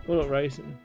Bullet racing.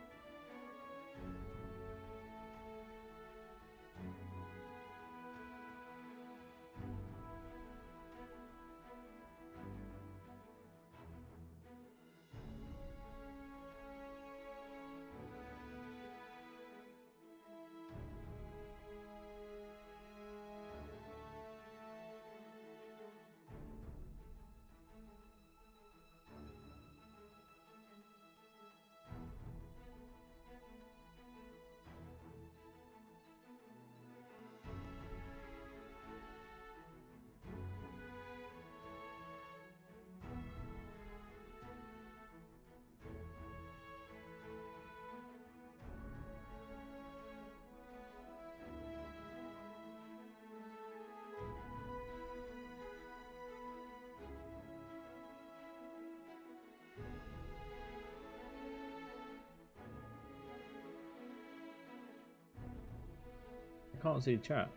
I can't see chat.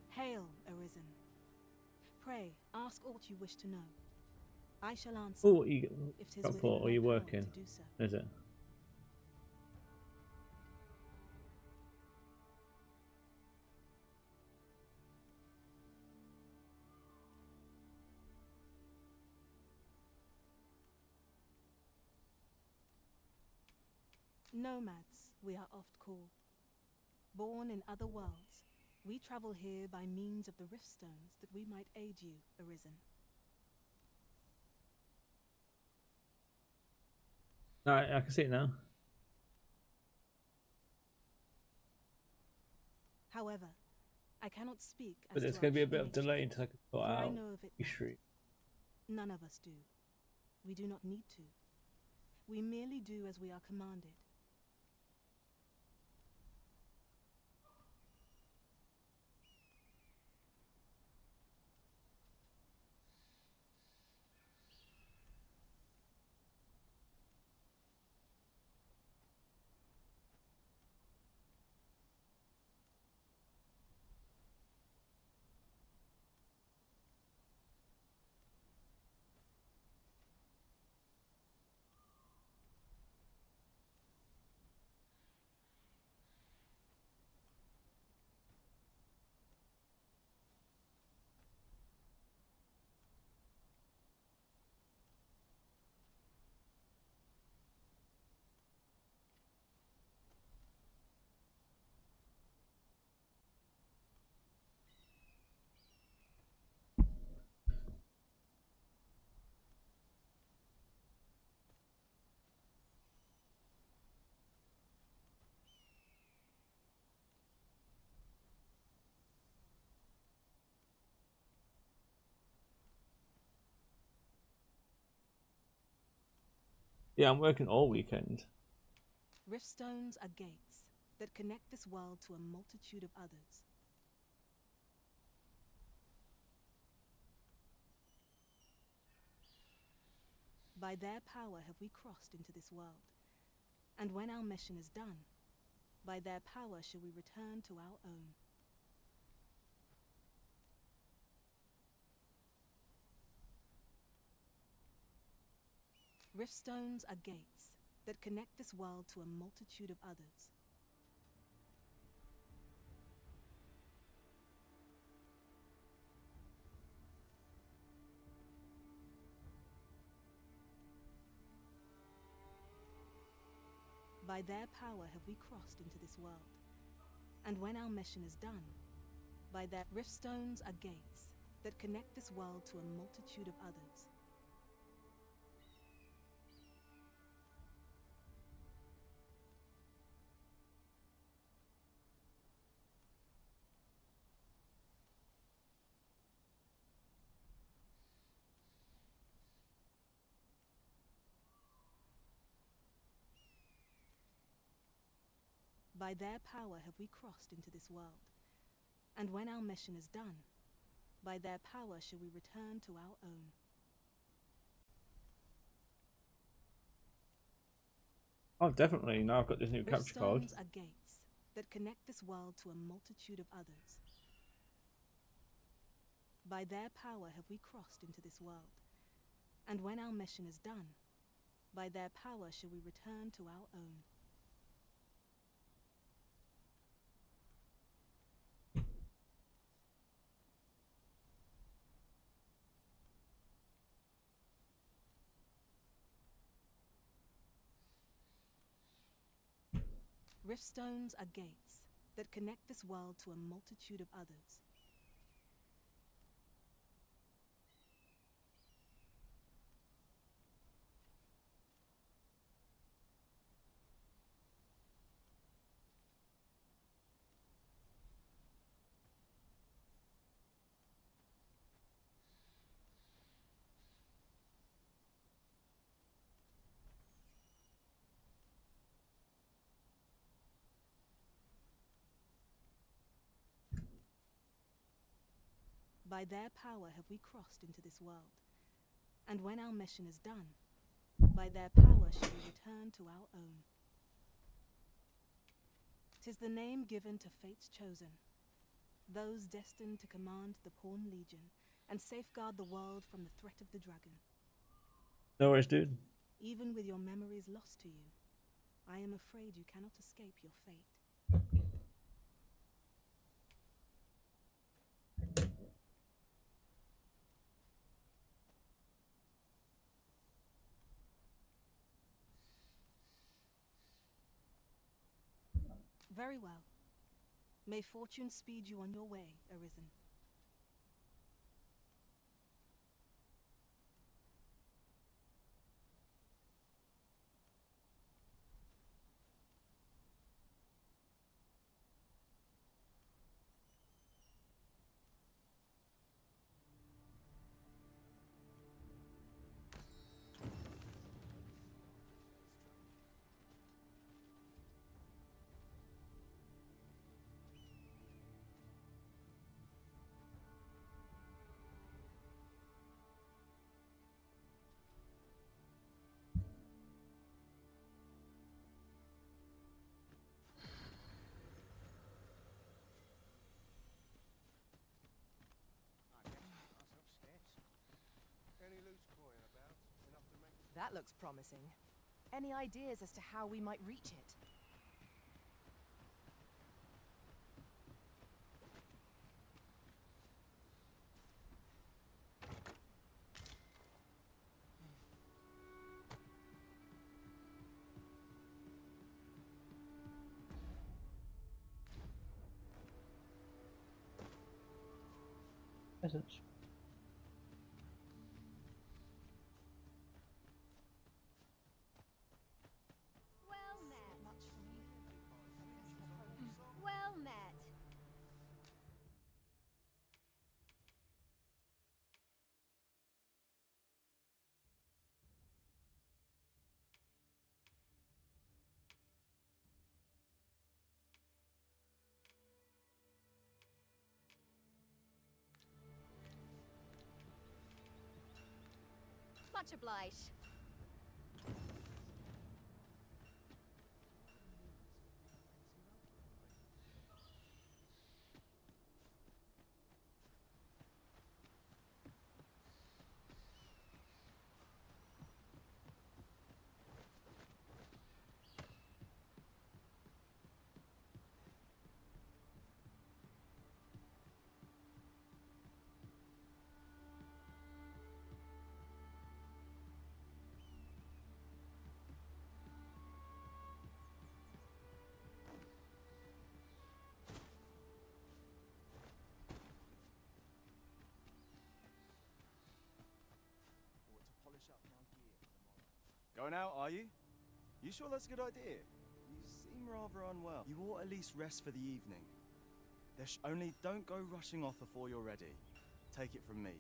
Hail, Arisen. Pray, ask aught you wish to know. I shall answer. Oh, you if 'tis got within for? Are my you power working? to do so. Is it? Nomads, we are oft called. Born in other worlds, we travel here by means of the Riftstones that we might aid you, Arisen. No, I can see it now. However, I cannot speak as But there's to going to be our a bit of true delay nature, until I can sort for I out know of it history. not. None of us do. We do not need to. We merely do as we are commanded. Yeah, I'm working all weekend. Riftstones are gates that connect this world to a multitude of others. By their power have we crossed into this world, and when our mission is done, by their power shall we return to our own. Riftstones are gates that connect this world to a multitude of others. By their power have we crossed into this world, and when our mission is done, by their Riftstones are gates that connect this world to a multitude of others. By their power have we crossed into this world, and when our mission is done, By their power shall we return to our own. Oh, definitely. Now I've got this new capture card. Riftstones are gates that connect this world to a multitude of others. By their power have we crossed into this world. And when our mission is done, by their power shall we return to our own. Riftstones are gates that connect this world to a multitude of others. By their power have we crossed into this world. And when our mission is done, by their power shall we return to our own. 'Tis the name given to fate's chosen, those destined to command the Pawn Legion and safeguard the world from the threat of the dragon. No worries, dude. Even with your memories lost to you, I am afraid you cannot escape your fate. Very well. May fortune speed you on your way, Arisen. That looks promising. Any ideas as to how we might reach it? Message. Well met. Well met. Much obliged. Going out, are you? You sure that's a good idea? You seem rather unwell. You ought at least rest for the evening. Only don't go rushing off before you're ready. Take it from me.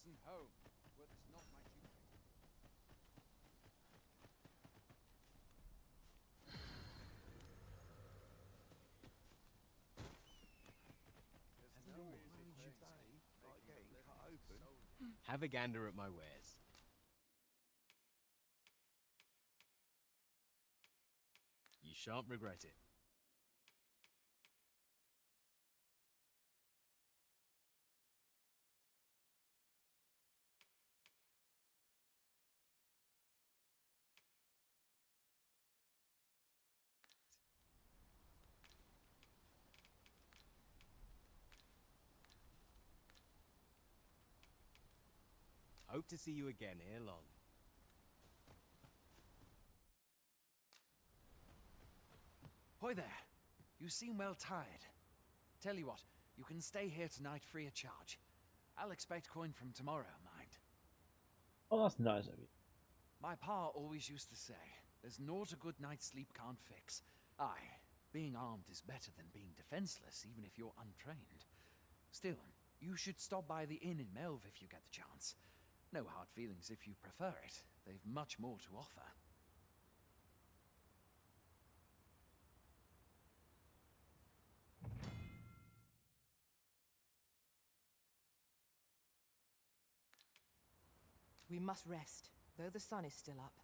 citizen home. Work is not my duty. Have a gander at my wares. You shan't regret it. Hope to see you again ere long. Hoy there. You seem well tired. Tell you what, you can stay here tonight free of charge. I'll expect coin from tomorrow, mind. Oh, that's nice of you. My pa always used to say, there's naught a good night's sleep can't fix. Aye, being armed is better than being defenseless, even if you're untrained. Still, you should stop by the inn in Melve if you get the chance. No hard feelings if you prefer it. They've much more to offer. We must rest, though the sun is still up.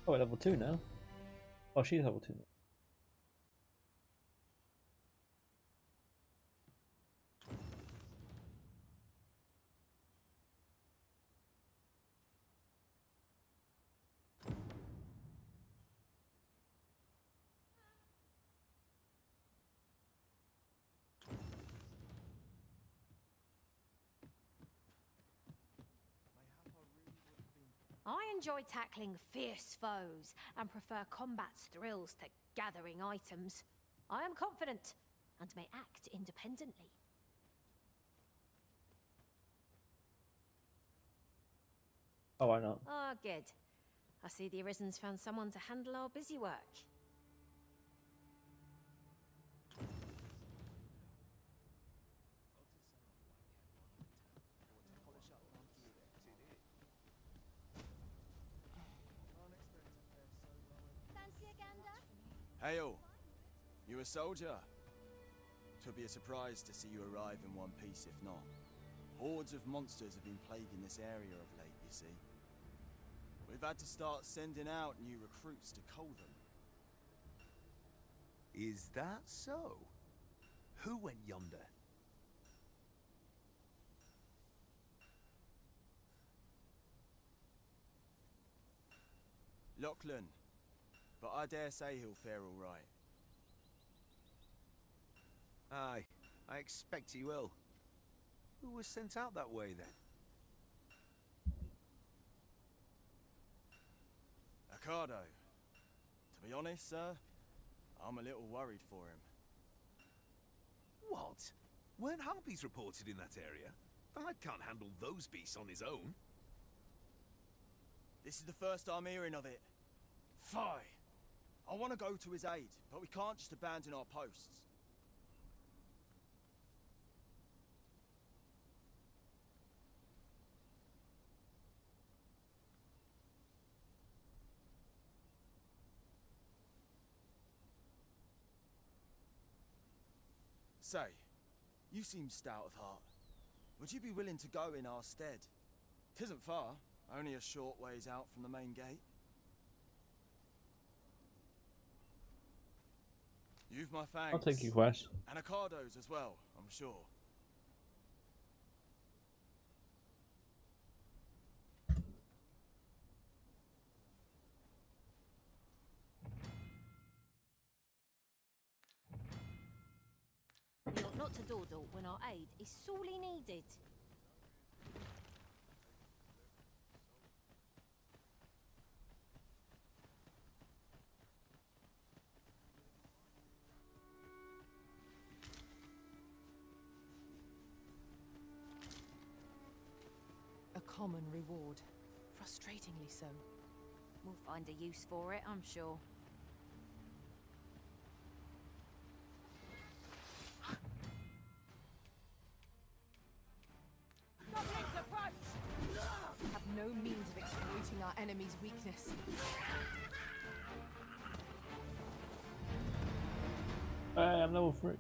Oh, we're level 2 now. Oh, she's level 2 now. I enjoy tackling fierce foes and prefer combat's thrills to gathering items. I am confident and may act independently. Oh, why not? Ah, good. I see the Arisen's found someone to handle our busy work. Fancy a gander? Hail! You a soldier? 'Twould be a surprise to see you arrive in one piece, if not. Hordes of monsters have been plaguing this area of late, you see. We've had to start sending out new recruits to cull them. Is that so? Who went yonder? Lachlan. But I dare say he'll fare all right. Aye, I expect he will. Who was sent out that way then? Accardo. To be honest, sir, I'm a little worried for him. What? Weren't harpies reported in that area? The lad can't handle those beasts on his own. This is the first I'm hearing of it. Fie! I want to go to his aid, but we can't just abandon our posts. Say, you seem stout of heart. Would you be willing to go in our stead? 'Tisn't far, only a short ways out from the main gate. You've my thanks. I'll take your quest. And Accardo's as well, I'm sure. We ought not to dawdle when our aid is sorely needed. A common reward Frustratingly so. We'll find a use for it, I'm sure. Goblins approach! Have no means of exploiting our enemy's weakness. Hey, I'm level 3.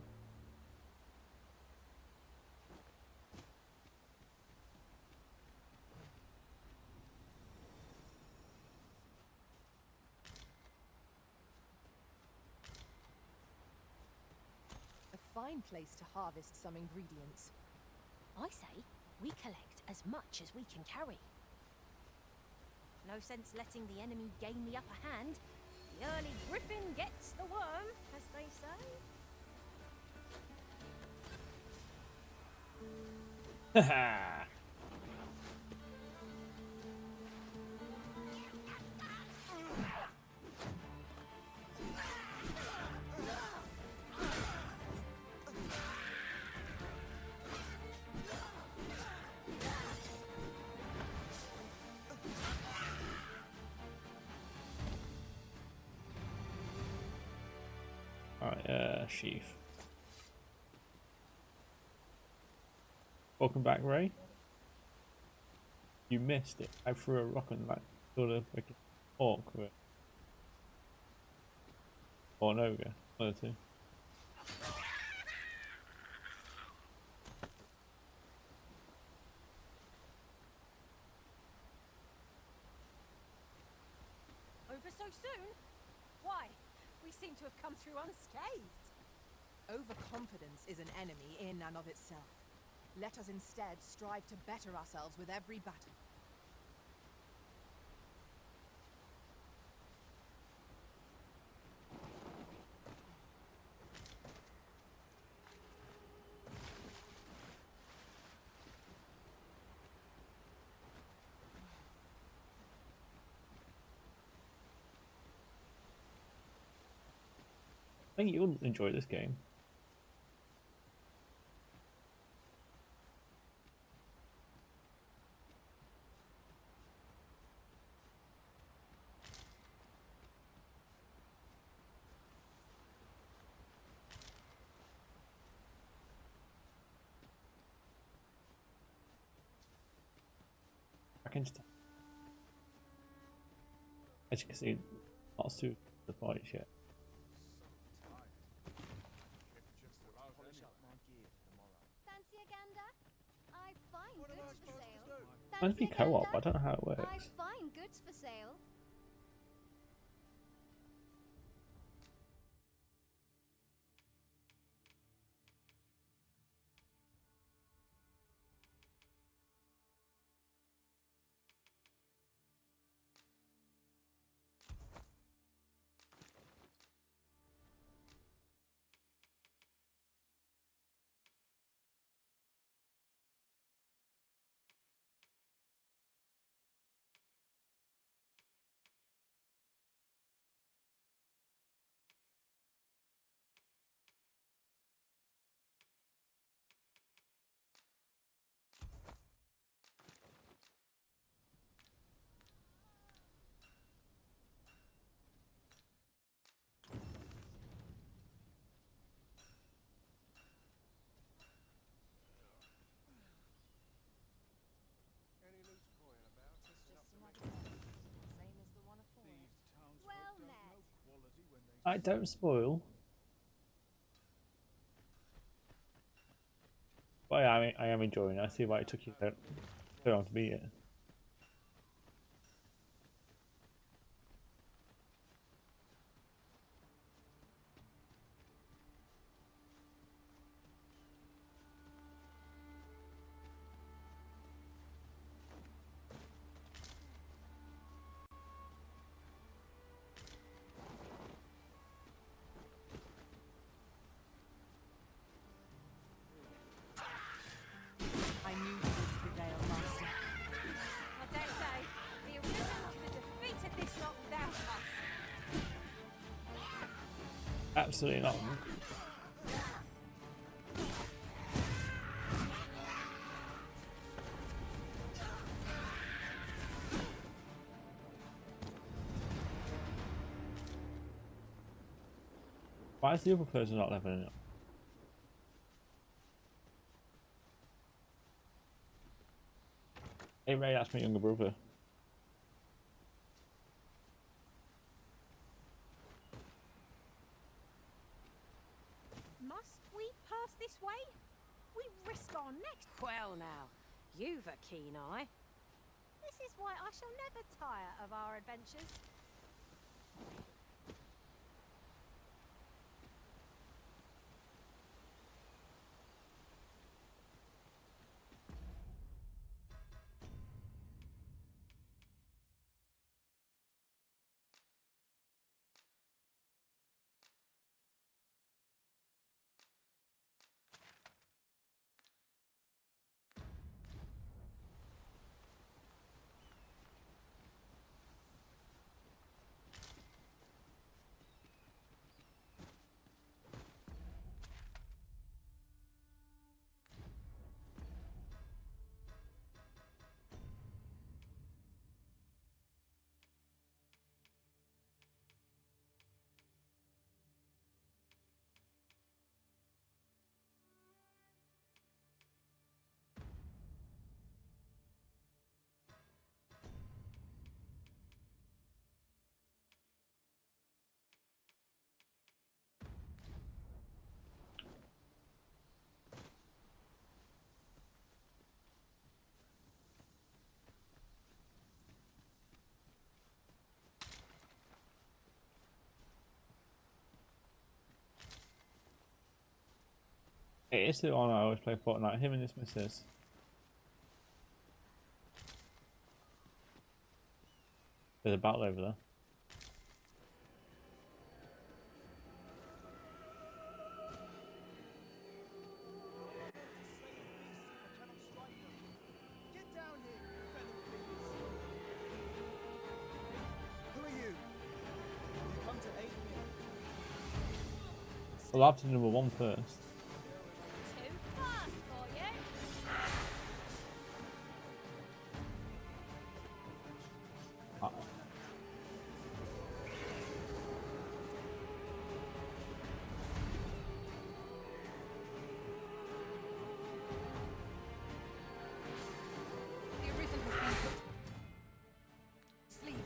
A fine place to harvest some ingredients. I say, we collect as much as we can carry. No sense letting the enemy gain the upper hand. The early griffin gets the worm, as they say. Haha. Alright, Sheaf. Welcome back, Ray. You missed it. I threw a rock and like sort of like an orc with it. Or an ogre, one of the two. Over so soon? Why? We seem to have come through unscathed. Overconfidence is an enemy in and of itself. Let us instead strive to better ourselves with every battle. I think you'll enjoy this game. I can just, as you can see, not suited the fight yet. Fancy a gander? I find goods for sale. Might be co-op, I don't know how it works. I find goods for sale. Well met. I don't spoil. But yeah, I am enjoying it. I see why it took you so long to beat it. I knew you would prevail, Master. I dare say, the Arisen could have defeated this lot without us. Absolutely not. Why is the other person not leveling up? Hey Ray, that's my younger brother. Must we pass this way? We risk our necks. Well now, you've a keen eye. This is why I shall never tire of our adventures. It is the one I always play Fortnite. Him and his missus. There's a battle over there. Well, I'll have to do number 1 first. Too fast for you. The Arisen has been put. Sleep.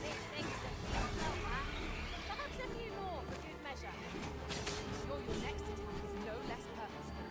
This thinks that you felt that. Perhaps a few more for good measure. Sure, your next attack is no less purposeful.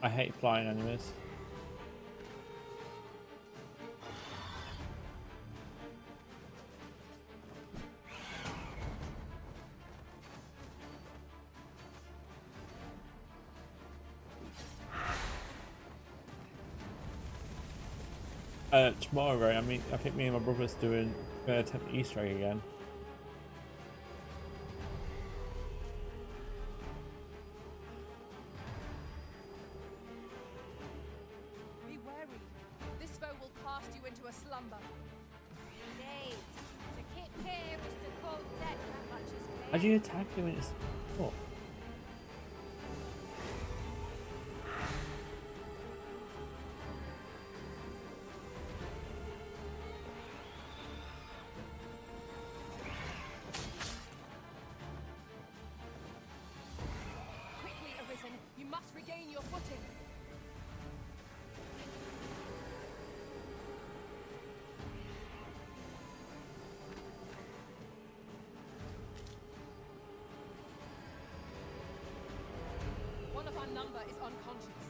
I hate flying enemies. Tomorrow, Ray, I think me and my brother's doing attempt Easter egg again. Be wary. This foe will cast you into a slumber. Indeed. To keep here is to call death, that much is clear. How do you attack him when it's... Oh. Quickly, Arisen. You must regain your footing. One of our number is unconscious.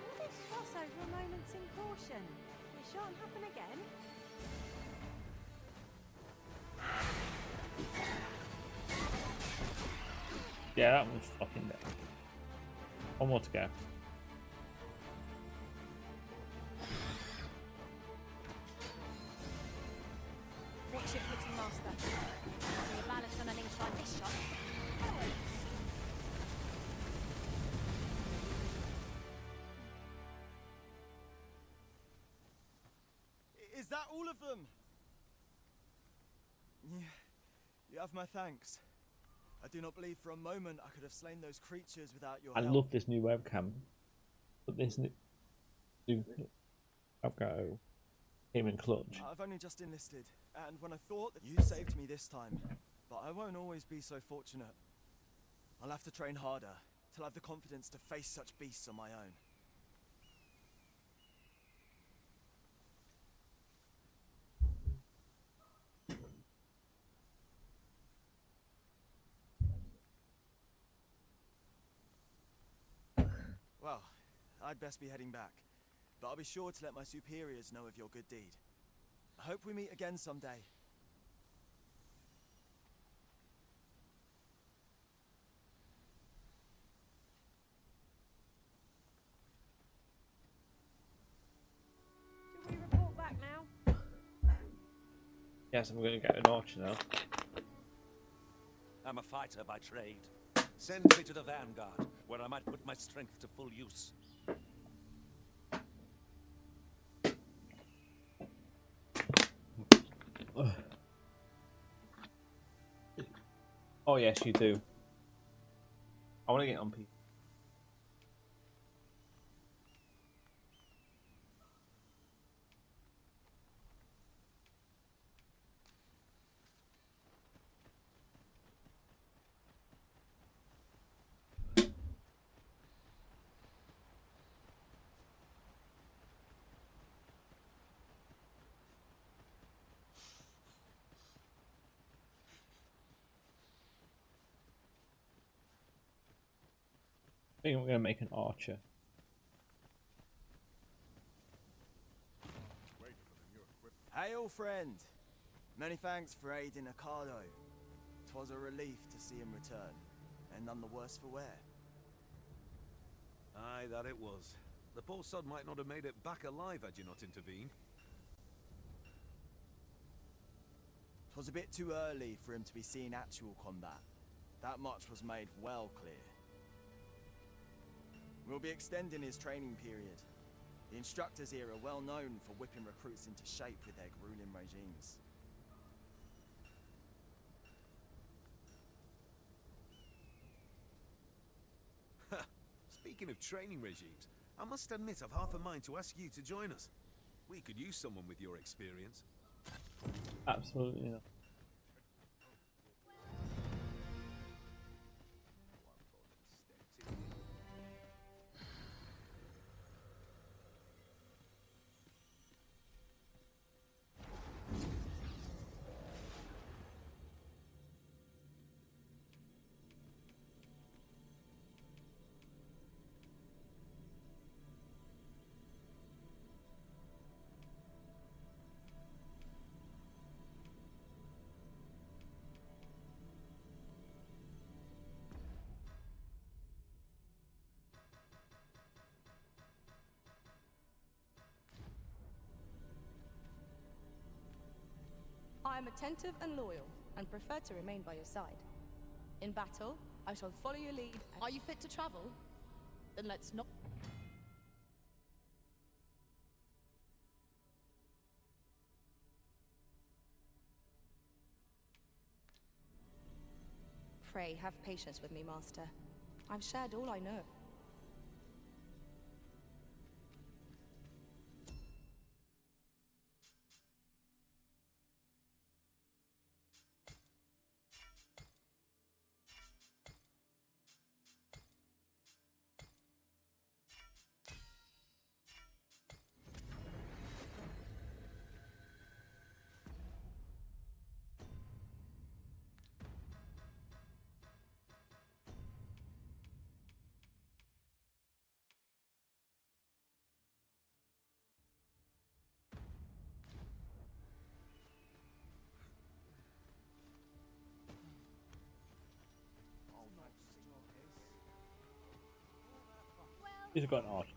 Will this cross over a moment's in caution? It shan't happen again. Yeah, that was fucking dead. One more to go. Master. See your balance on an incline this shot. Is that all of them? You have my thanks. I do not believe for a moment I could have slain those creatures without your I help. love this new webcam. But this new I've got him in clutch. I've only just enlisted, and when I thought that you saved me this time, but I won't always be so fortunate. I'll have to train harder till I have the confidence to face such beasts on my own. Well, I'd best be heading back, but I'll be sure to let my superiors know of your good deed. I hope we meet again someday. Should we report back now? Yes, I'm going to get an archer now. I'm a fighter by trade. Send me to the Vanguard, where I might put my strength to full use. Oh yes, you do. I want to get on people. I think I'm going to make an archer. Hail, friend! Many thanks for aiding Ocado. 'Twas a relief to see him return, and none the worse for wear. Aye, that it was. The poor sod might not have made it back alive had you not intervened. 'Twas a bit too early for him to be seeing actual combat. That much was made well clear. We'll be extending his training period. The instructors here are well known for whipping recruits into shape with their grueling regimes. Speaking of training regimes, I must admit I've half a mind to ask you to join us. We could use someone with your experience. Absolutely not. I am attentive and loyal, and prefer to remain by your side. In battle, I shall follow your lead. Are you fit to travel? Then let's not. Pray, have patience with me, Master. I've shared all I know. He's got an archer.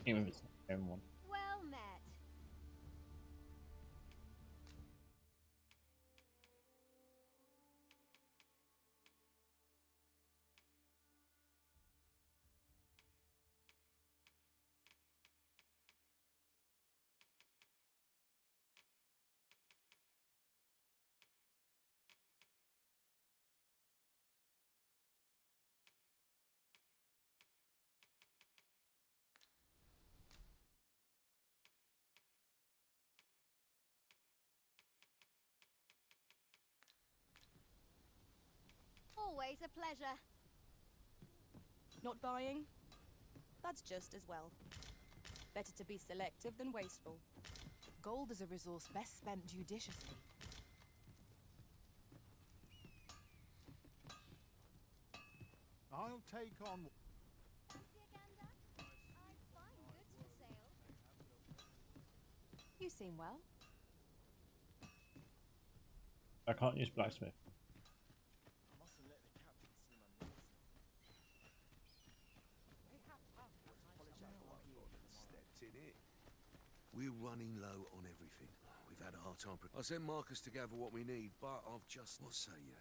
Even if it's not the same one. Well, always a pleasure. Not buying? That's just as well. Better to be selective than wasteful. Gold is a resource best spent judiciously. I'll take on. Fancy a gander? I've fine goods for sale. You seem well. I can't use blacksmith. We're running low on everything. We've had a hard time. I sent Marcus to gather what we need, but I've just... What say you?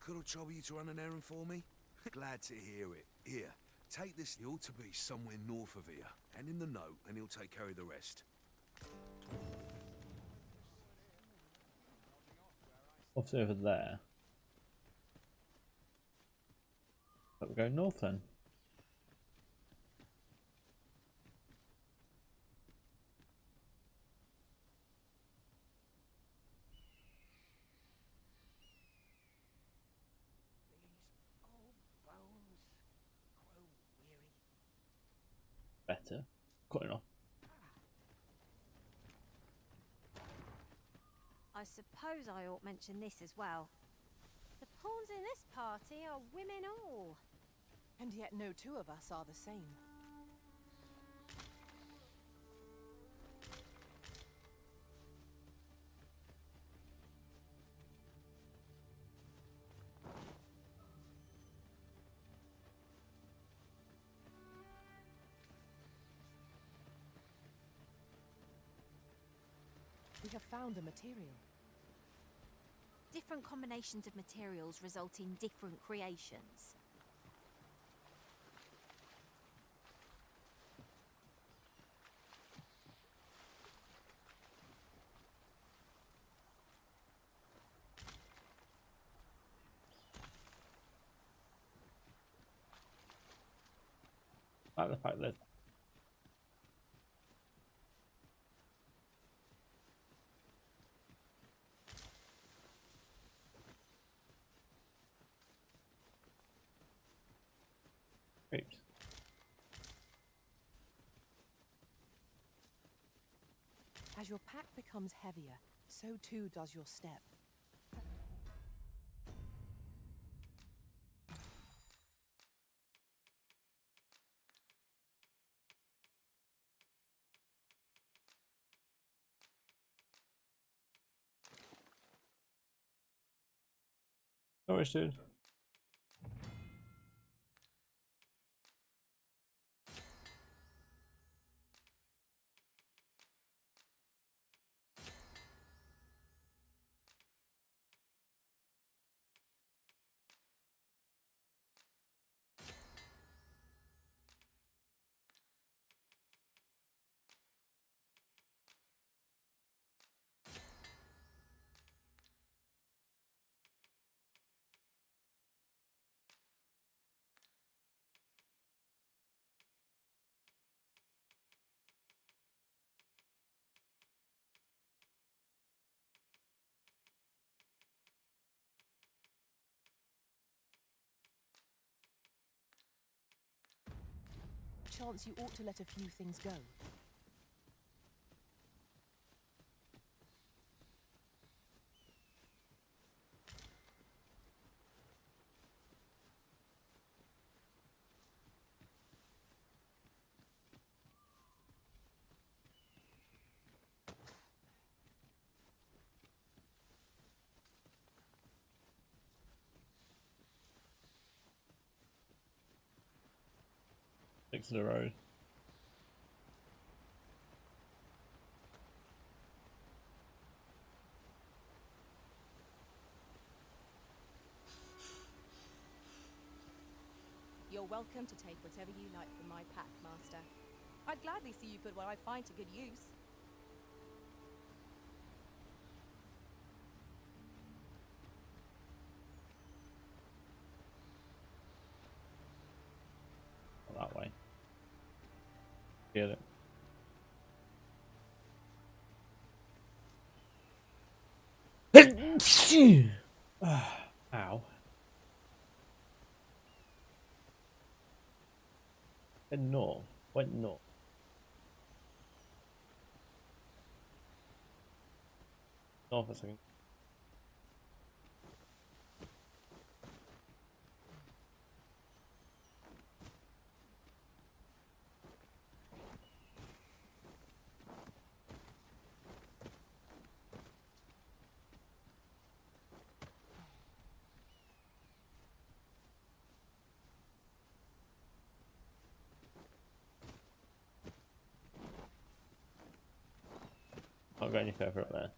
Could I trouble you to run an errand for me? Glad to hear it. Here, take this. He ought to be somewhere north of here. And in the note, and he'll take care of the rest. What's over there? But we go north then. Better. Quite enough. I suppose I ought mention this as well. The pawns in this party are women all. And yet no two of us are the same. We have found a material. Different combinations of materials result in different creations. I like the fact that great. As your pack becomes heavier, so too does your step. No worries, dude. Chance you ought to let a few things go. Six of the road. You're welcome to take whatever you like from my pack, Master. I'd gladly see you put what I find to good use. Not that way. Get it. Ow. And north. Went north. North a second. Can't go any further up there.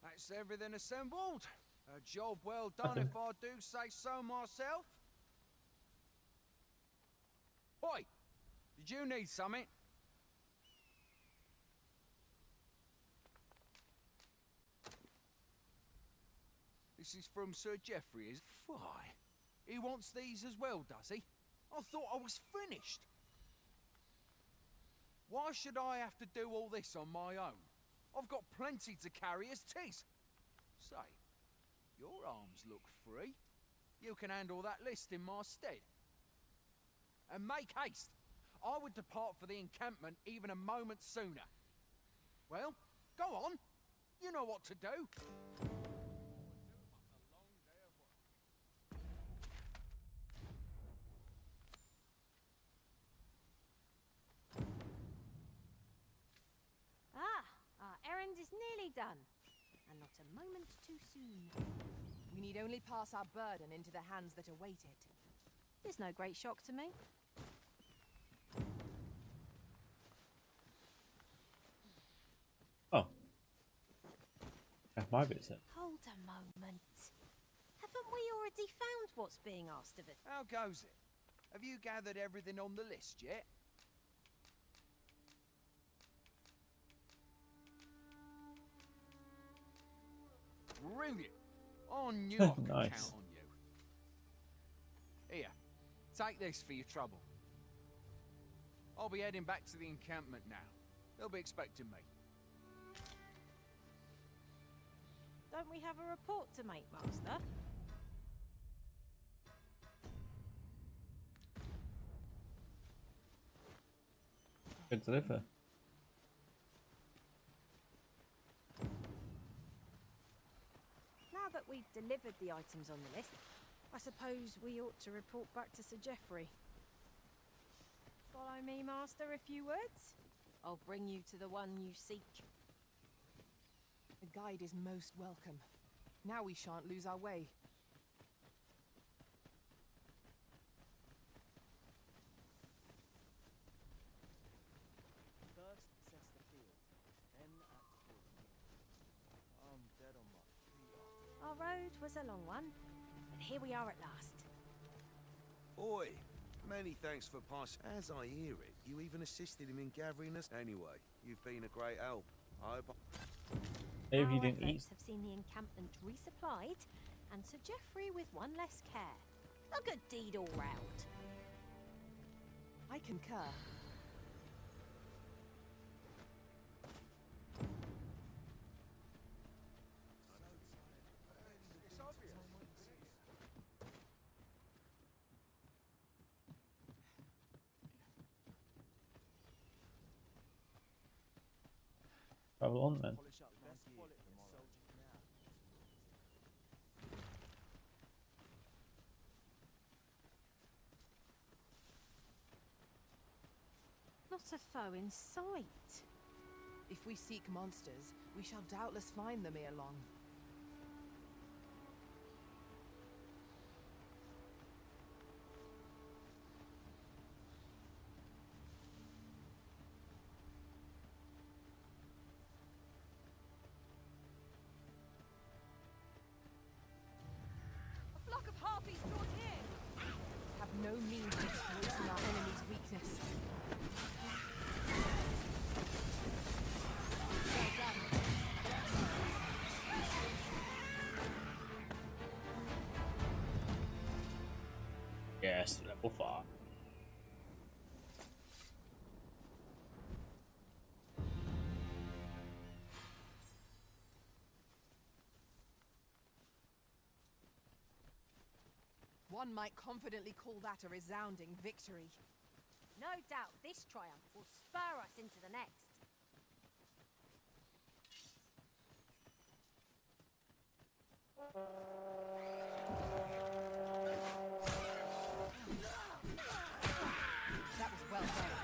That's everything assembled. A job well done, if I do say so myself. Oi! Did you need something? This is from Sir Geoffrey, is it? Why? He wants these as well, does he? I thought I was finished. Why should I have to do all this on my own? I've got plenty to carry as tis. Say, your arms look free. You can handle that list in my stead. And make haste. I would depart for the encampment even a moment sooner. Well, go on. You know what to do. Our errand is nearly done. And not a moment too soon. We need only pass our burden into the hands that await it. There's no great shock to me. Oh. My bit's it. Hold a moment. Haven't we already found what's being asked of us? How goes it? Have you gathered everything on the list yet? Brilliant! I knew I could Nice. count on you. Here, take this for your trouble. I'll be heading back to the encampment now. They'll be expecting me. Don't we have a report to make, Master? Good deliver. Now that we've delivered the items on the list, I suppose we ought to report back to Sir Geoffrey. Follow me, Master, a few words. I'll bring you to the one you seek. The guide is most welcome. Now we shan't lose our way. First assess the field, then act accordingly. I'm dead on my feet after. Our road was a long one, but here we are at last. Oi, many thanks for As I hear it, you even assisted him in gathering us. Anyway, you've been a great help. I hope Maybe Our you didn't efforts eat. have seen the encampment resupplied, and Sir Geoffrey with one less care. A good deed all round. I concur. Travel on then. Polish up best quality tomorrow. Not a foe in sight. If we seek monsters, we shall doubtless find them ere long. A flock of harpies draws near! Have no means of exploiting our enemy's weakness. Well done. Or far. One might confidently call that a resounding victory. No doubt this triumph will spur us into the next. That was well done.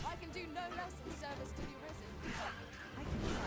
I can do no less in service to be risen. I concur.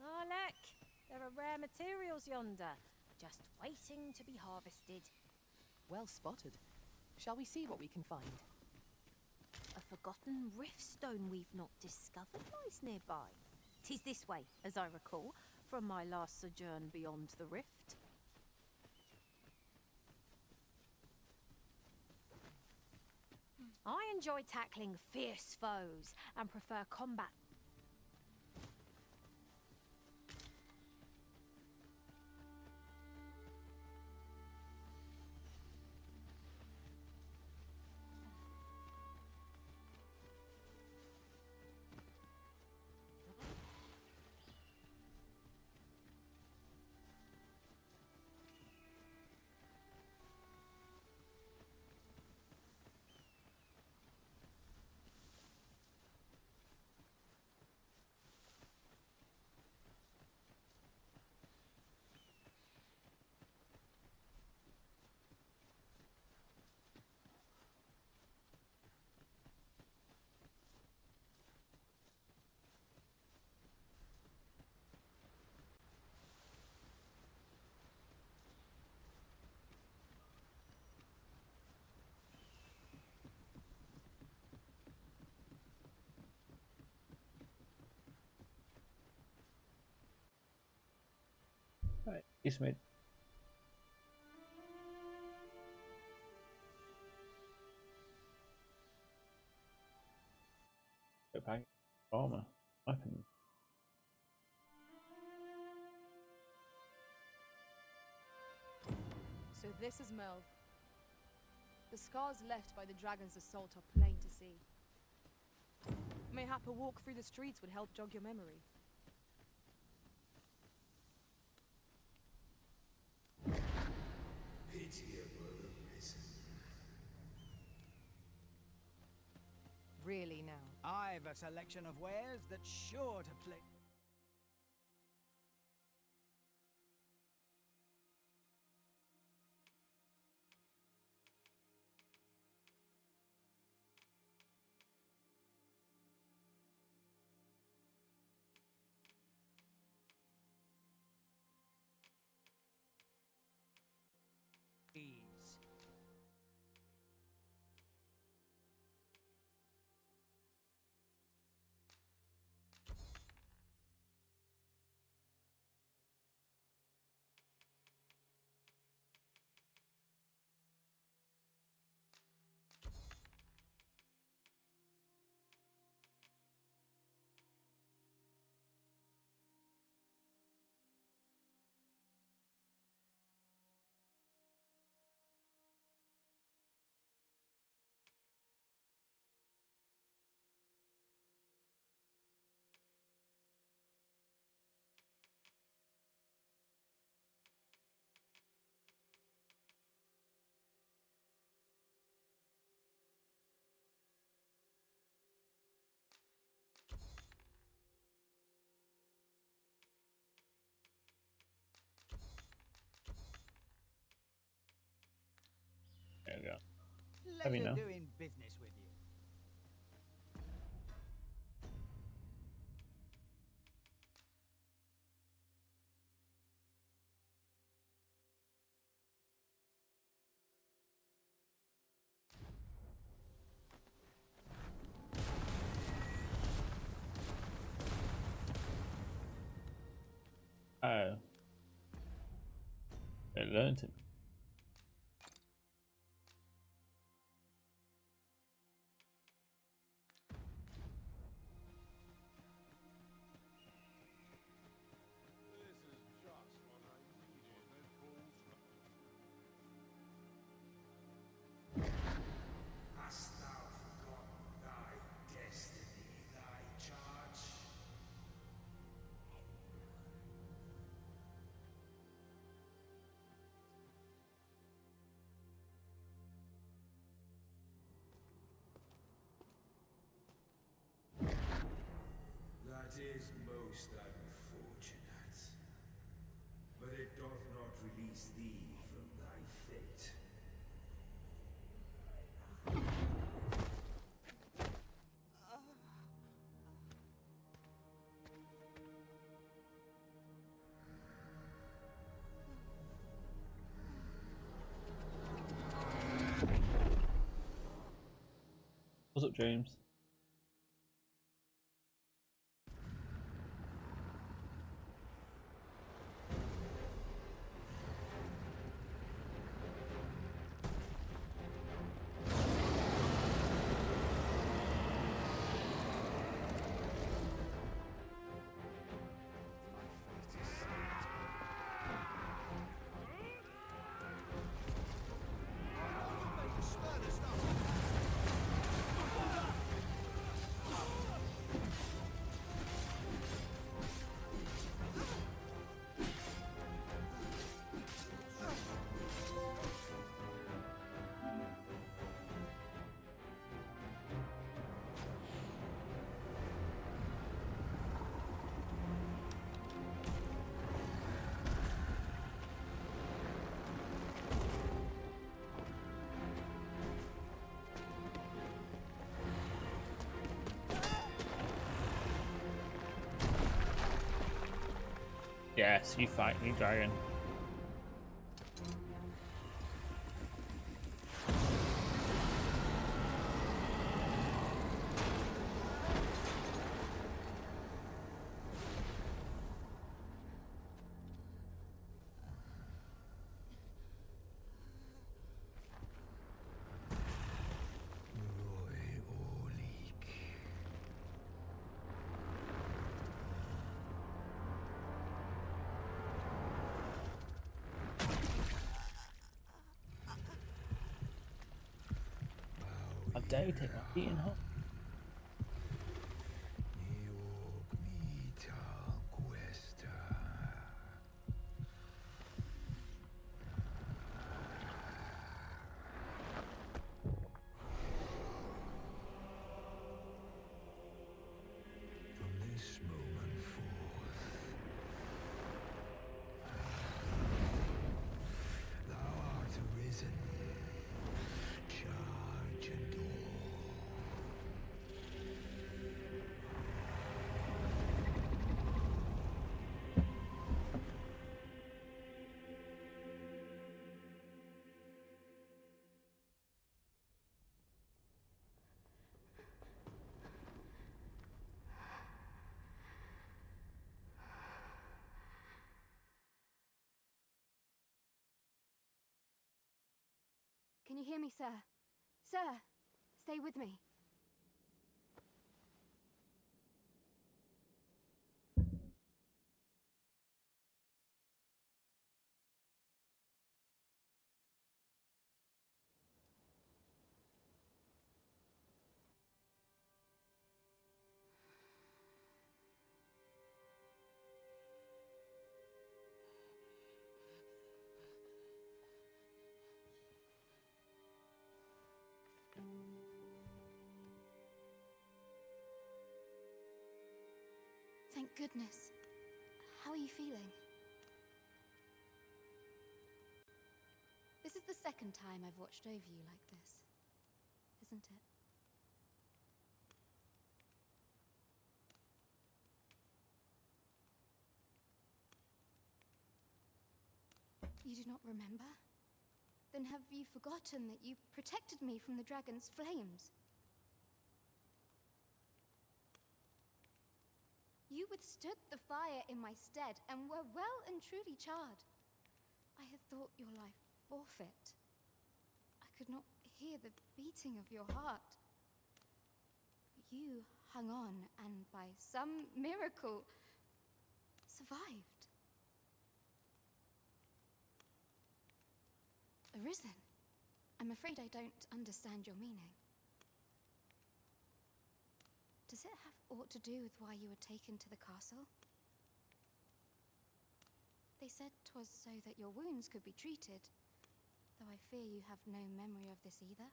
Oh, look! There are rare materials yonder, just waiting to be harvested. Well spotted. Shall we see what we can find? A forgotten riftstone we've not discovered lies nearby. 'Tis this way, as I recall, from my last sojourn beyond the rift. I enjoy tackling fierce foes and prefer combat. Right, yes, mate. Go back. Armor. Weapon. So this is Melv. The scars left by the dragon's assault are plain to see. Mayhap a walk through the streets would help jog your memory. Really now. I've a selection of wares that's sure to play. Ease. we go. Let me Pleasure know. doing business with you. Oh. They learned it. Hast thou forgotten thy destiny, thy charge? That is most unfortunate. But it doth not release thee from thy fate. What's up, James? Yes, you fight me, dragon. I dare you take my beating home. From this moment forth, thou art arisen. Charge and all. Can you hear me, sir? Sir, stay with me. Thank goodness. How are you feeling? This is the second time I've watched over you like this, isn't it? You do not remember? Then have you forgotten that you protected me from the dragon's flames? You withstood the fire in my stead and were well and truly charred. I had thought your life forfeit. I could not hear the beating of your heart. But you hung on and by some miracle survived. Arisen? I'm afraid I don't understand your meaning. Does it have aught to do with why you were taken to the castle? They said 'twas so that your wounds could be treated, though I fear you have no memory of this either.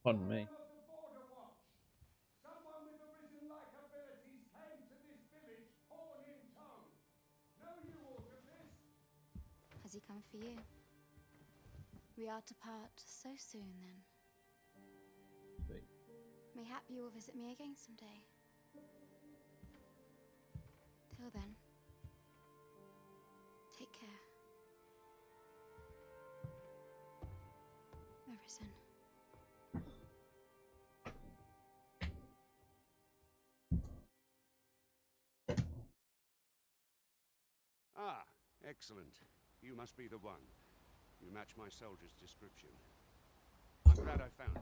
Pardon me. Of the Border Watch. Someone with Arisen-like abilities came to this village, horn in tow. Know you aught of this? Has he come for you? We are to part so soon, then. Mayhap you will visit me again someday. Till then, take care. Arisen. Ah, excellent. You must be the one. You match my soldier's description. I'm glad I found you.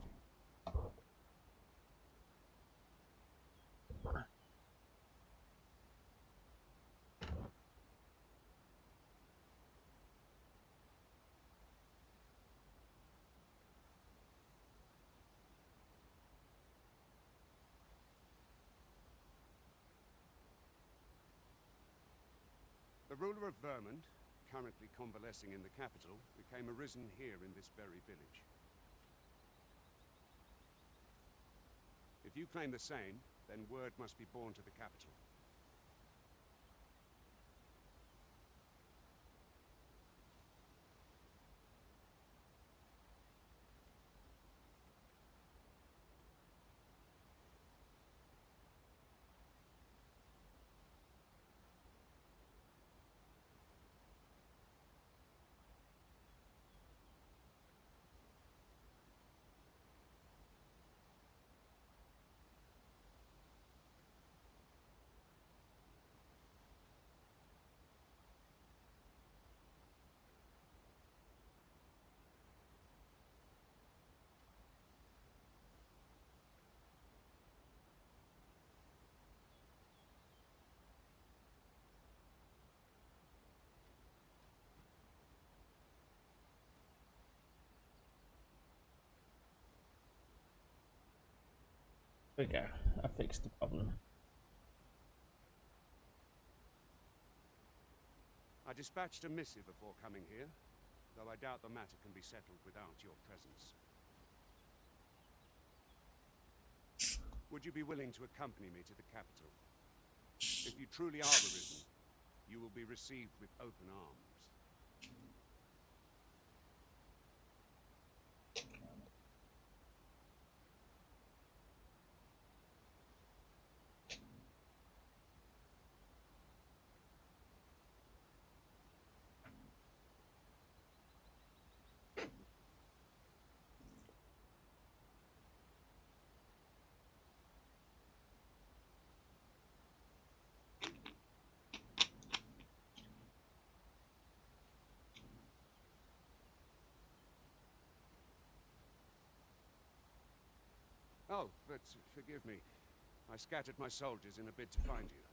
The ruler of Vermund, currently convalescing in the capital, became arisen here in this very village. If you claim the same, then word must be borne to the capital. There we go. I fixed the problem. I dispatched a missive before coming here, though I doubt the matter can be settled without your presence. Would you be willing to accompany me to the capital? If you truly are arisen, you will be received with open arms. Oh, but forgive me. I scattered my soldiers in a bid to find you.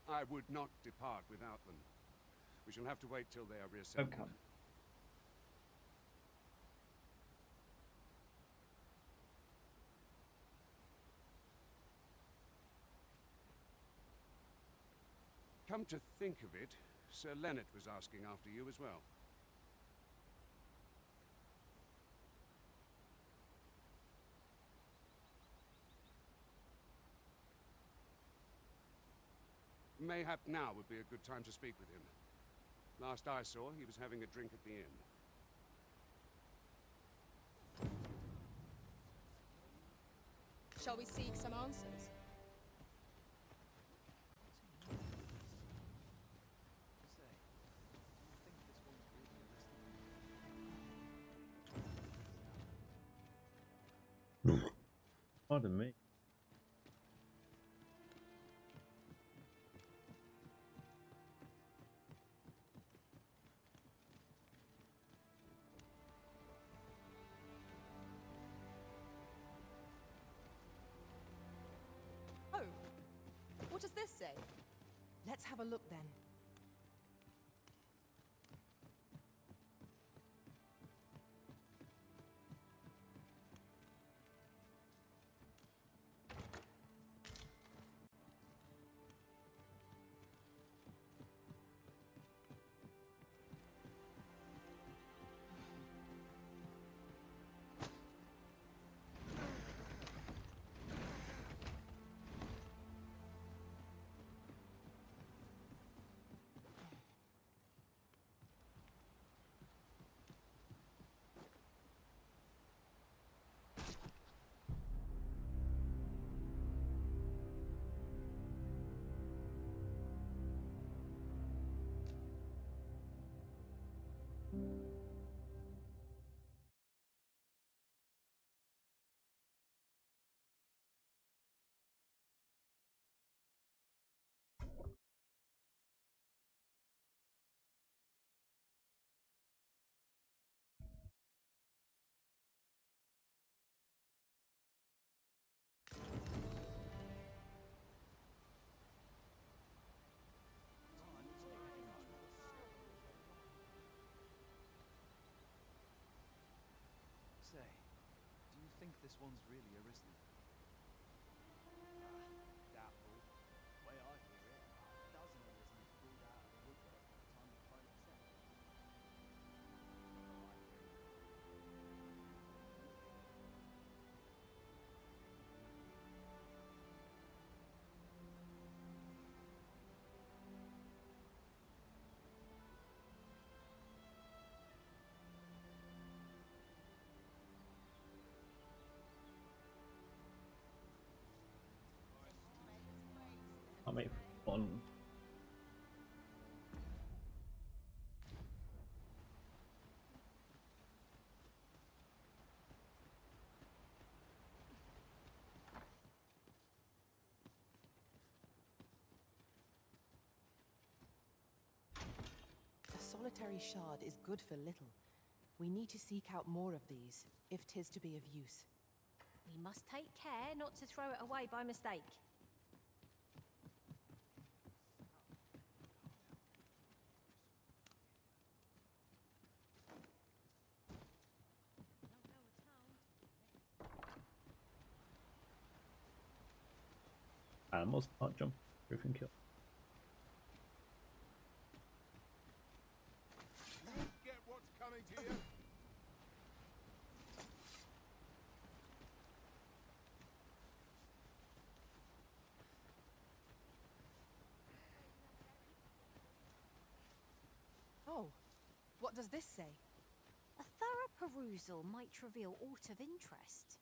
I would not depart without them. We shall have to wait till they are reassembled. Okay. Come to think of it, Sir Leonard was asking after you as well. Mayhap now would be a good time to speak with him. Last I saw, he was having a drink at the inn. Shall we seek some answers? Pardon me. Oh, what does this say? Let's have a look then. Say, do you think this one's really arisen? Doubtful. Way I hear it, a dozen Arisens pulled out of the woodwork by the time the pilot set. I'll make fun. A solitary shard is good for little. We need to seek out more of these, if 'tis to be of use. We must take care not to throw it away by mistake. Animals can't jump. Griffin kill. Get what's coming to you. Oh, what does this say? A thorough perusal might reveal aught of interest.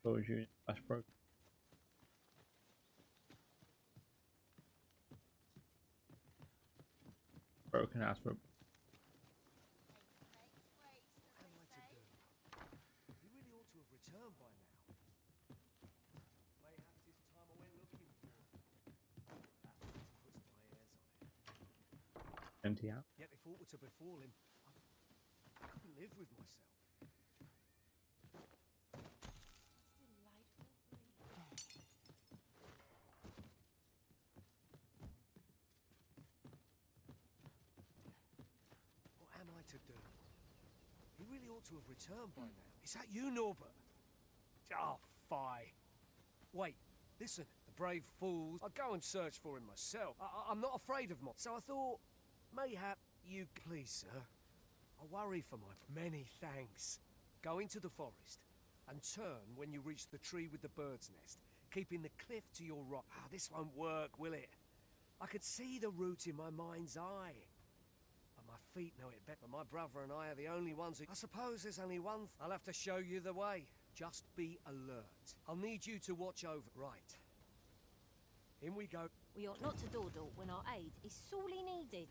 Storage unit slash broken. Broken house room. What am I to do? He really ought to have returned by now. Mayhaps it's time I went looking for him. That place puts my ears on it. Empty out. Yet if aught were to befall him, I couldn't live with myself. What am I to do? He really ought to have returned by now. Is that you, Norbert? Oh, fie. Wait, listen, the brave fools. I'll go and search for him myself. I'm not afraid of monsters. So I thought, mayhap you... Please, sir. I worry for my... Many thanks. Go into the forest and turn when you reach the tree with the bird's nest, keeping the cliff to your right. Ah, this won't work, will it? I could see the route in my mind's eye. But my feet know it better. My brother and I are the only ones who... I suppose there's only one... I'll have to show you the way. Just be alert. I'll need you to watch over... Right. In we go. We ought not to dawdle when our aid is sorely needed.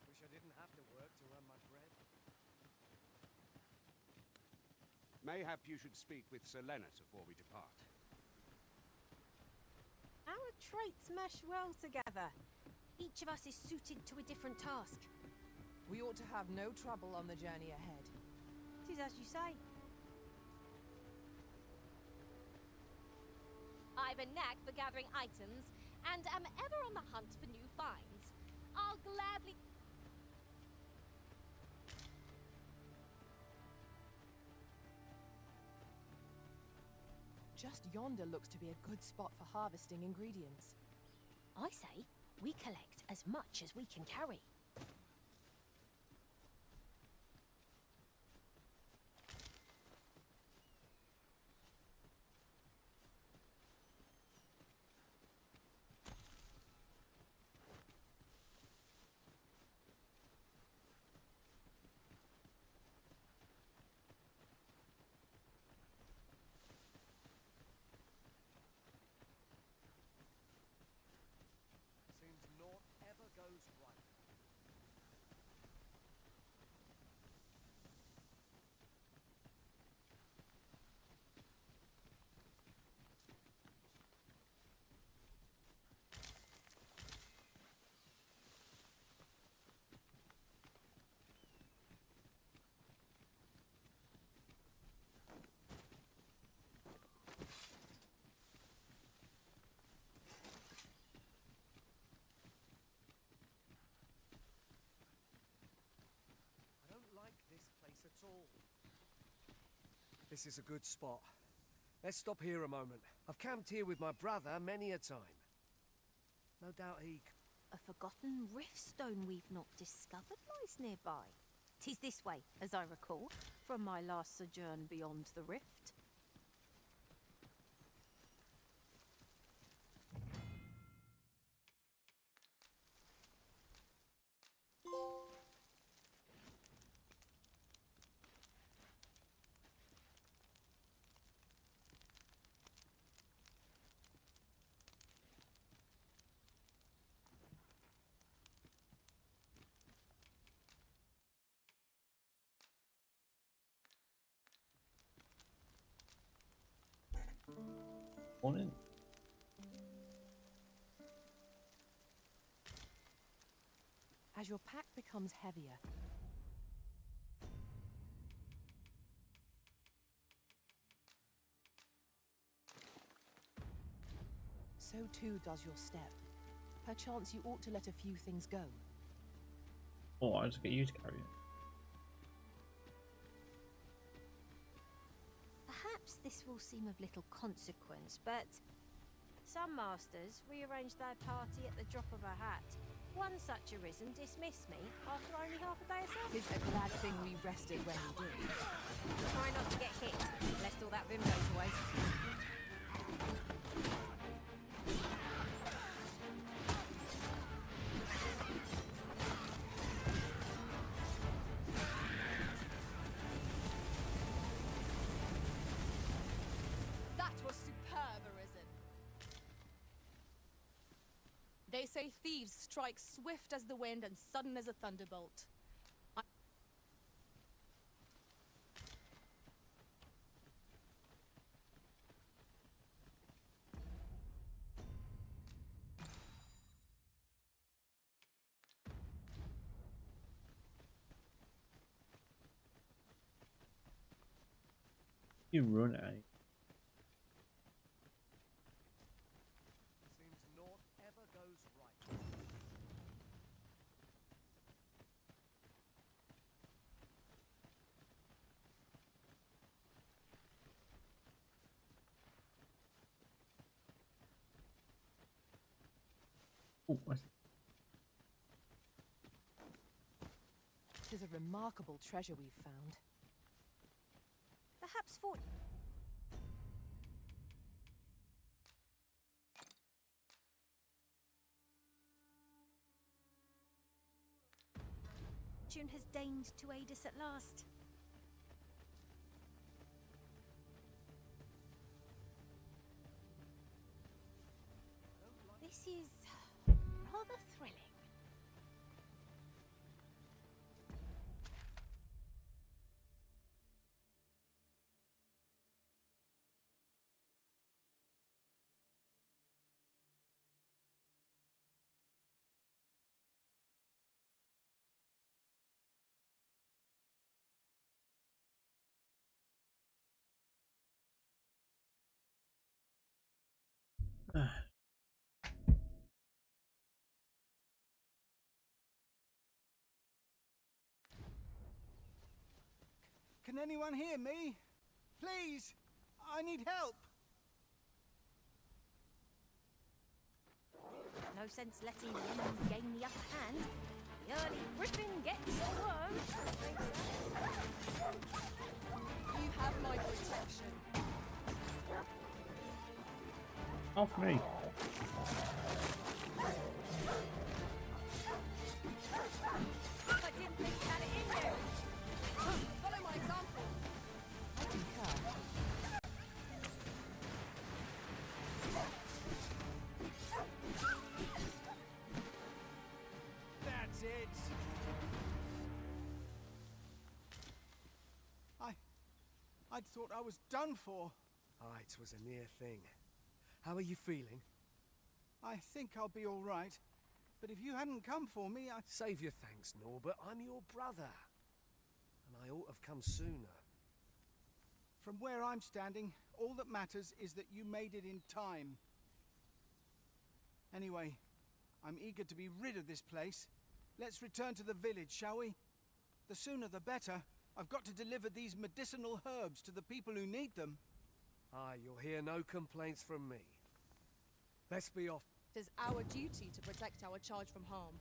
Wish I didn't have to work to earn my bread. Mayhap you should speak with Sir Leonard before we depart. Our traits mesh well together. Each of us is suited to a different task. We ought to have no trouble on the journey ahead. 'Tis as you say. I've a knack for gathering items, and am ever on the hunt for new finds. I'll gladly... Just yonder looks to be a good spot for harvesting ingredients. I say, we collect as much as we can carry. Seems naught ever goes right. I don't like this place at all. This is a good spot. Let's stop here a moment. I've camped here with my brother many a time. No doubt he... A forgotten riftstone we've not discovered lies nearby. 'Tis this way, as I recall, from my last sojourn beyond the rift. Morning. As your pack becomes heavier, so too does your step. Perchance you ought to let a few things go. Oh, I'll just get you to carry it. Perhaps this will seem of little consequence, but some masters rearrange their party at the drop of a hat. one such arisen dismiss me after only half a day of service? It's a glad thing we rested when we did. Try not to get hit, lest all that vim goes to waste. That was superb, Arisen. They say thieves strike swift as the wind and sudden as a thunderbolt. You run at it. Seems naught ever goes right. Oh, what's Tis a remarkable treasure we've found. Perhaps for... Fortune has deigned to aid us at last. This is rather thrilling. Can anyone hear me? Please! I need help! No sense letting the enemy gain the upper hand. The early griffin gets the worm, as they say. You have my protection. off me? I didn't think you had it in you. Follow my example. I concur. That's it. I'd thought I was done for. Ah, it was a near thing. How are you feeling? I think I'll be all right. But if you hadn't come for me, I... Save your thanks, Norbert. I'm your brother. And I ought have come sooner. From where I'm standing, all that matters is that you made it in time. Anyway, I'm eager to be rid of this place. Let's return to the village, shall we? The sooner the better. I've got to deliver these medicinal herbs to the people who need them. Ah, you'll hear no complaints from me. Let's be off. It is our duty to protect our charge from harm.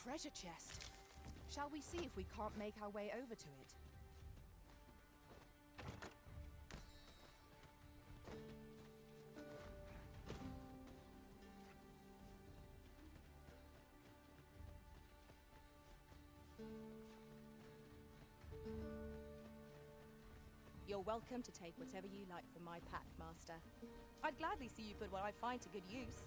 Treasure chest. Shall we see if we can't make our way over to it? You're welcome to take whatever you like from my pack, Master. I'd gladly see you put what I find to good use.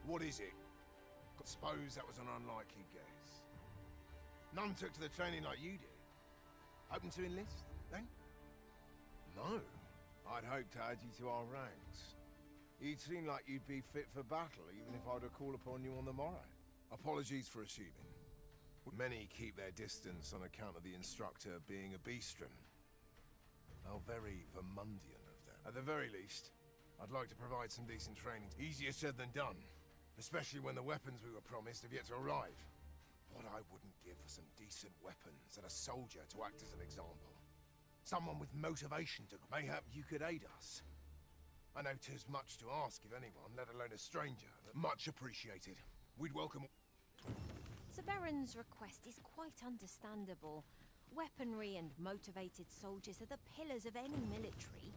What is it? Suppose that was an unlikely guess. None took to the training like you did. Hoping to enlist, then? No. I'd hoped to add you to our ranks. You'd seem like you'd be fit for battle, even if I were to call upon you on the morrow. Apologies for assuming. Many keep their distance on account of the instructor being a beastren. How very Vermundian of them. At the very least, I'd like to provide some decent training. Easier said than done. Especially when the weapons we were promised have yet to arrive. What I wouldn't give for some decent weapons and a soldier to act as an example. Someone with motivation to... Mayhap you could aid us. I know 'tis much to ask of anyone, let alone a stranger, but much appreciated. We'd welcome... Sir Baron's request is quite understandable. Weaponry and motivated soldiers are the pillars of any military.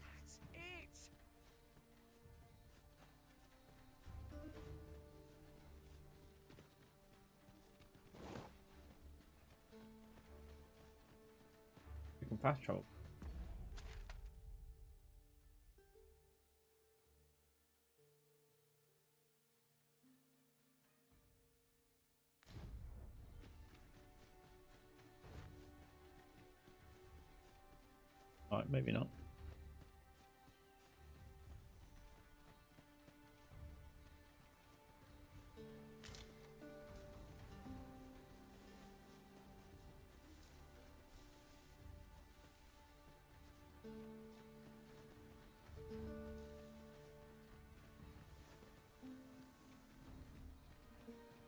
That's it! You can fast travel. Alright, maybe not.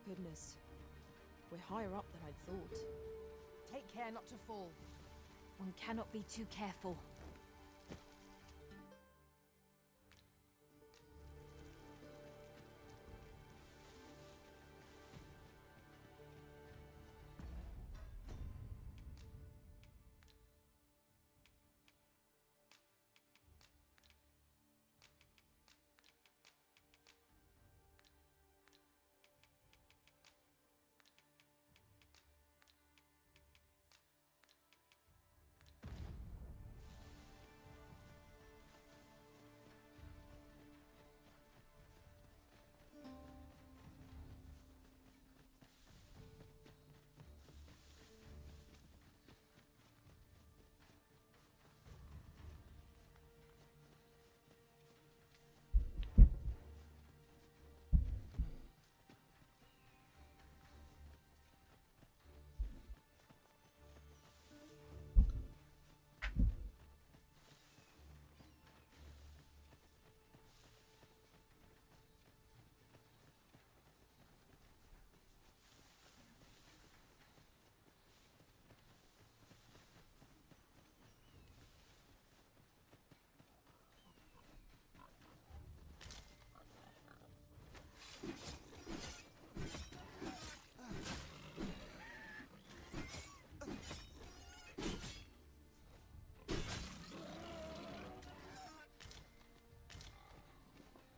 Goodness. We're higher up than I'd thought. Take care not to fall. One cannot be too careful.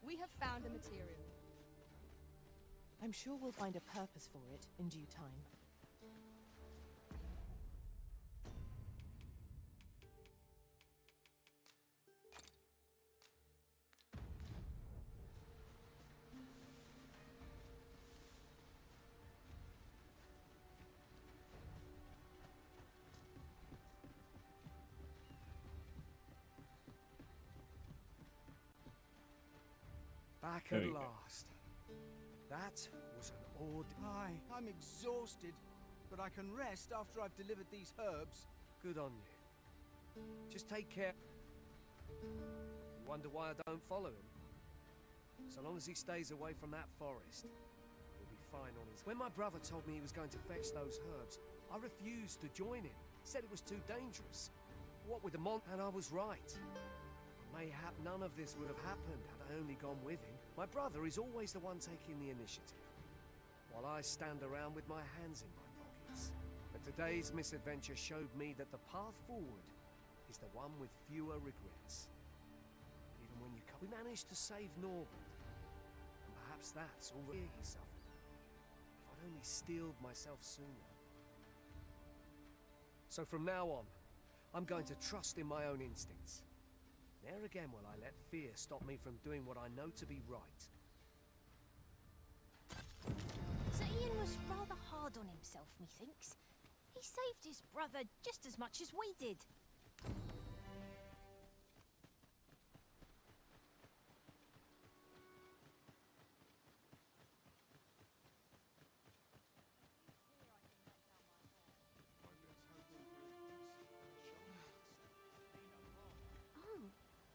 We have found a material. I'm sure we'll find a purpose for it in due time. Back There at we go. last. That was an odd... Aye, I'm exhausted, but I can rest after I've delivered these herbs. Good on you. Just take care. You wonder why I don't follow him? So long as he stays away from that forest, he'll be fine on his... When my brother told me he was going to fetch those herbs, I refused to join him. Said it was too dangerous. What with the and I was right. Mayhap none of this would have happened had I only gone with him. My brother is always the one taking the initiative, while I stand around with my hands in my pockets. But today's misadventure showed me that the path forward is the one with fewer regrets. Even when you come... We managed to save Norbert, and perhaps that's all the he suffered. steeled myself sooner. So from now on, I'm going to trust in my own instincts. Ne'er again will I let fear stop me from doing what I know to be right. Sir Ian was rather hard on himself, methinks. He saved his brother just as much as we did.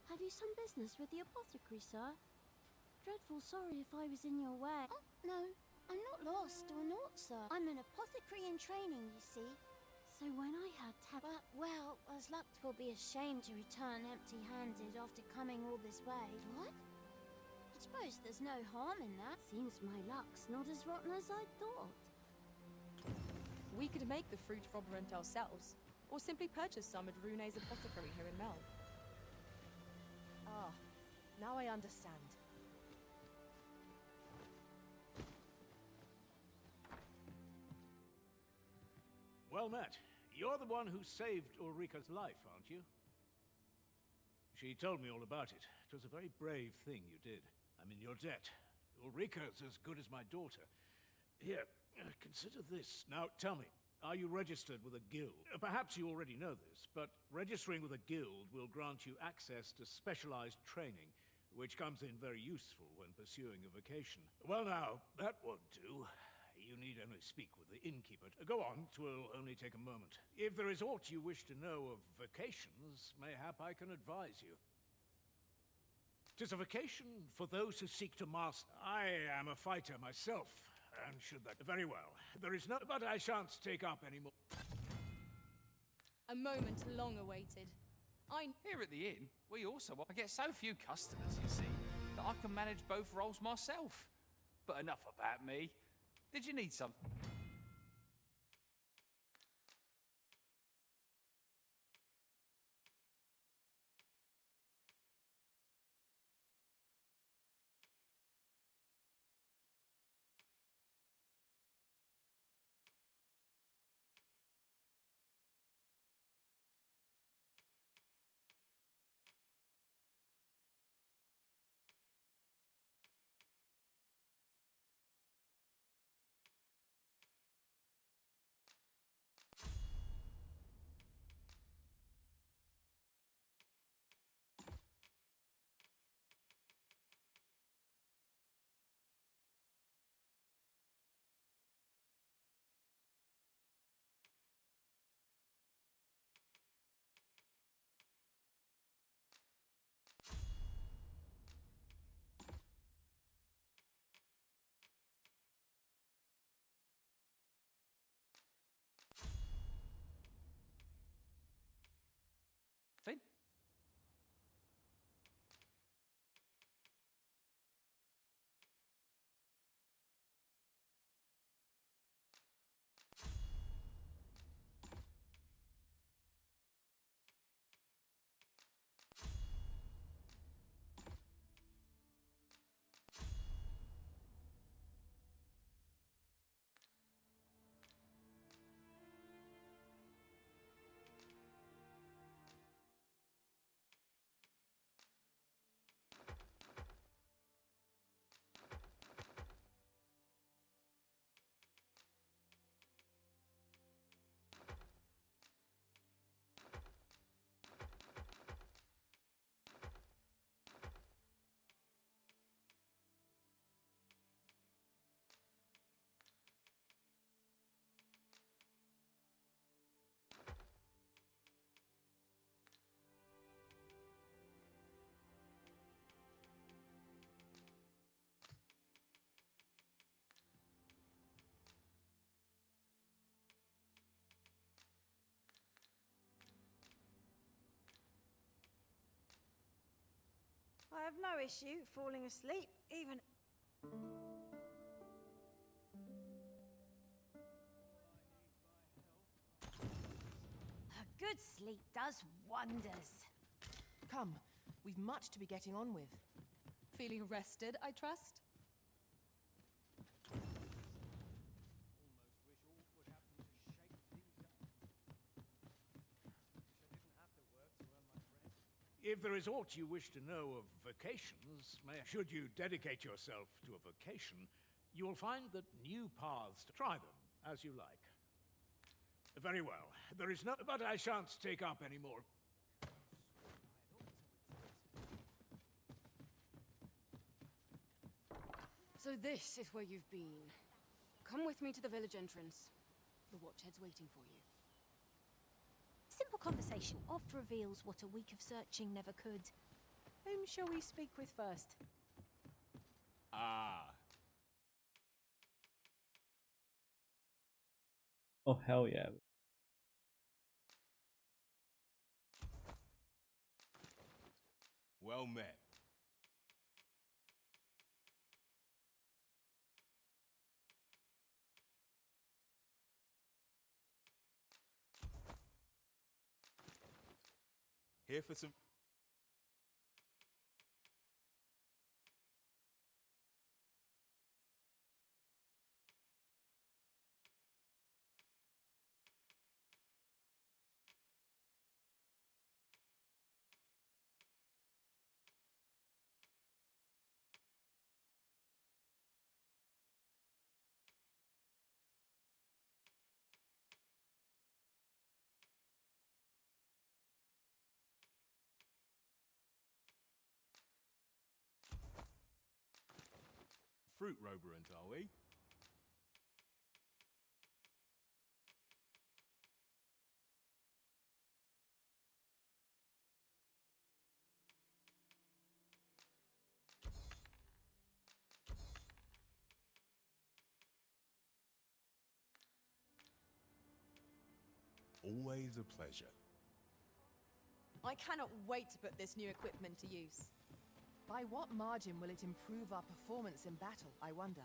Have you some business with the apothecary, sir? Dreadful sorry if I was in your way. Oh, no. I'm not lost or naught, sir. I'm an apothecary in training, you see. So when I had But, well, as luck 'twill be a shame to return empty-handed after coming all this way. What? I suppose there's no harm in that. Seems my luck's not as rotten as I thought. We could make the fruit frobrant ourselves, or simply purchase some at Rune's apothecary here in Melve. Ah, now I understand. Well met. You're the one who saved Ulrika's life, aren't you? She told me all about it. It was a very brave thing you did. I'm in your debt. Ulrika's as good as my daughter. Here, consider this. Now, tell me, are you registered with a guild? Perhaps you already know this, but registering with a guild will grant you access to specialized training, which comes in very useful when pursuing a vocation. Well now, that won't do. You need only speak with the innkeeper. Go on, 'twill only take a moment. If there is aught you wish to know of vocations, mayhap I can advise you. 'Tis a vocation for those who seek to master. I am a fighter myself, and should that... Very well. There is no... But I shan't take up any more... A moment long awaited. Here at the inn, we also... I get so few customers, you see, that I can manage both roles myself. But enough about me. Did you need something? Finn? I have no issue falling asleep, even... A good sleep does wonders. Come, we've much to be getting on with. Feeling rested, I trust? If there is aught you wish to know of vocations, should you dedicate yourself to a vocation, you will find that new paths to try them as you like. Very well. There is no... But I shan't take up any more. So this is where you've been. Come with me to the village entrance. The Watchhead's waiting for you. Simple conversation oft reveals what a week of searching never could. Whom shall we speak with first? Ah. Oh, hell yeah. Well met. Here for some... Fruit Roborant, are we? Always a pleasure. I cannot wait to put this new equipment to use. By what margin will it improve our performance in battle, I wonder?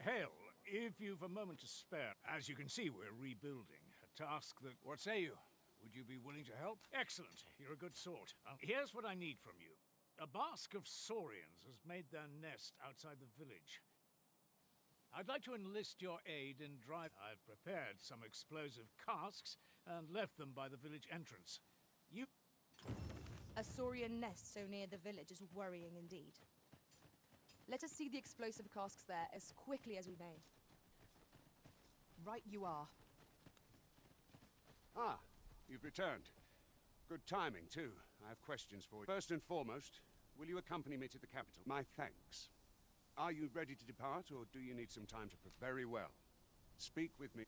Hail, if you've a moment to spare. As you can see, we're rebuilding. A task that... What say you? Would you be willing to help? Excellent. You're a good sort. Here's what I need from you. A Basque of Saurians has made their nest outside the village. I'd like to enlist your aid in I've prepared some explosive casks and left them by the village entrance. A Saurian nest so near the village is worrying indeed. Let us see the explosive casks there as quickly as we may. Right you are. Ah, you've returned. Good timing, too. I have questions for you. First and foremost, will you accompany me to the capital? My thanks. Are you ready to depart, or do you need some time to prepare? Very well. Speak with me.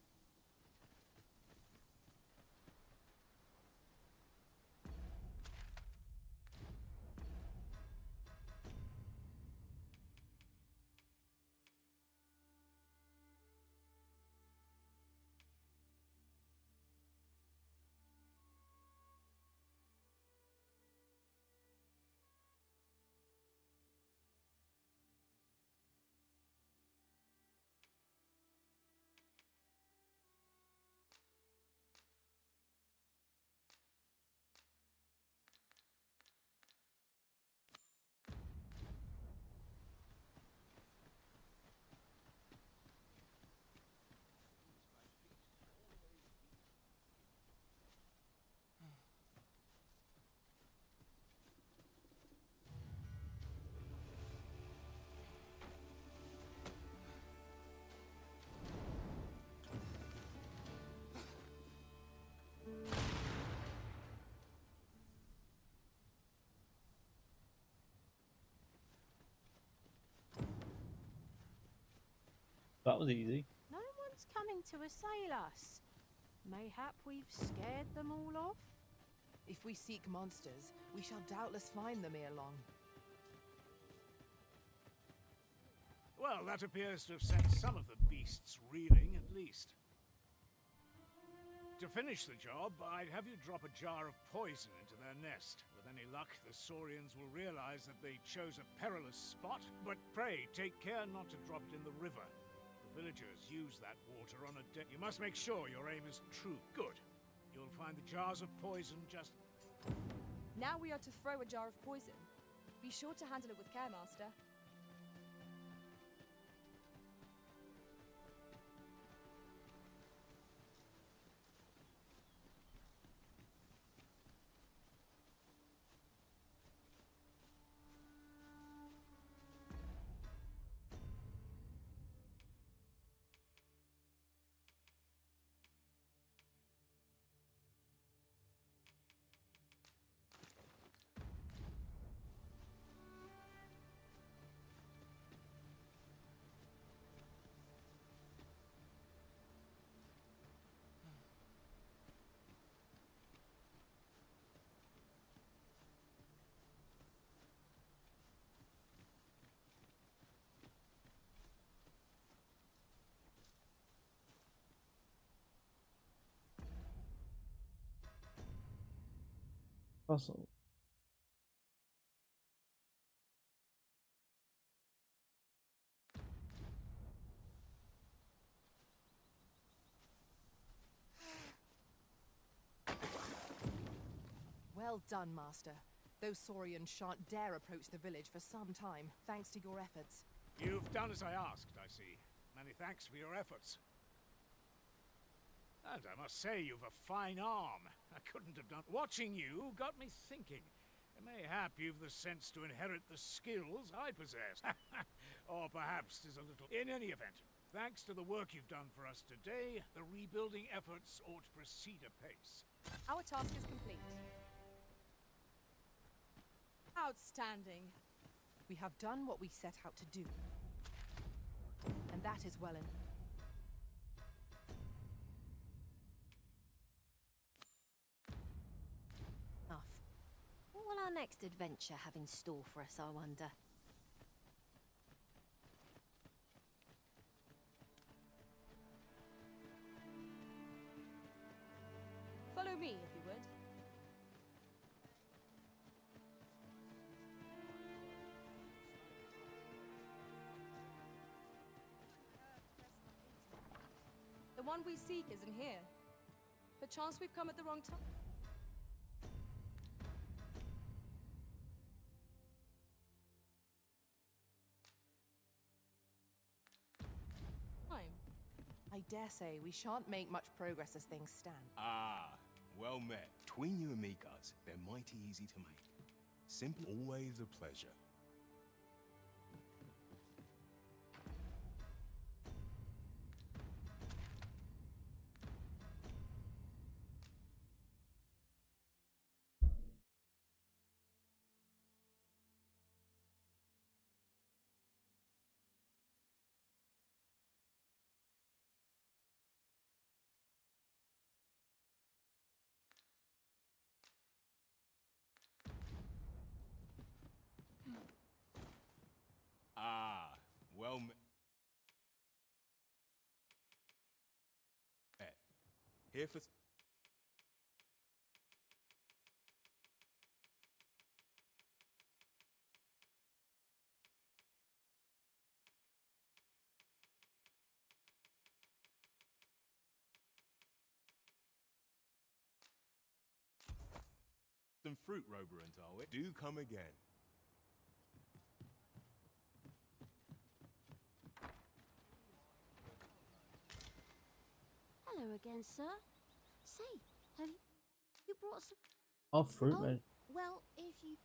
That was easy. No one's coming to assail us. Mayhap we've scared them all off? If we seek monsters, we shall doubtless find them ere long. Well, that appears to have sent some of the beasts reeling, at least. To finish the job, I'd have you drop a jar of poison into their nest. With any luck, the Saurians will realize that they chose a perilous spot, but pray take care not to drop it in the river. The villagers use that water on a day. You must make sure your aim is true. Good. You'll find the jars of poison just... Now we are to throw a jar of poison. Be sure to handle it with care, Master. Puzzle. Well done, Master. Those Saurians shan't dare approach the village for some time, thanks to your efforts. You've done as I asked, I see. Many thanks for your efforts. And I must say, you've a fine arm. I couldn't have done... Watching you got me thinking. Mayhap you've the sense to inherit the skills I possess. Or perhaps 'tis a little... In any event, thanks to the work you've done for us today, the rebuilding efforts ought to proceed apace. Our task is complete. Outstanding. We have done what we set out to do. And that is well enough. What will our next adventure have in store for us, I wonder? Follow me, if you would. The one we seek isn't here. Perchance we've come at the wrong time. I dare say we shan't make much progress as things stand. Ah, well met. Between you and me, Guz, they're mighty easy to make. Simple, always a pleasure. Ah, well met. Here for... some fruit, Roborant, are we? Do come again. Hello again, sir. Say, have you brought some... Oh, fruit, oh, mate. well, if you...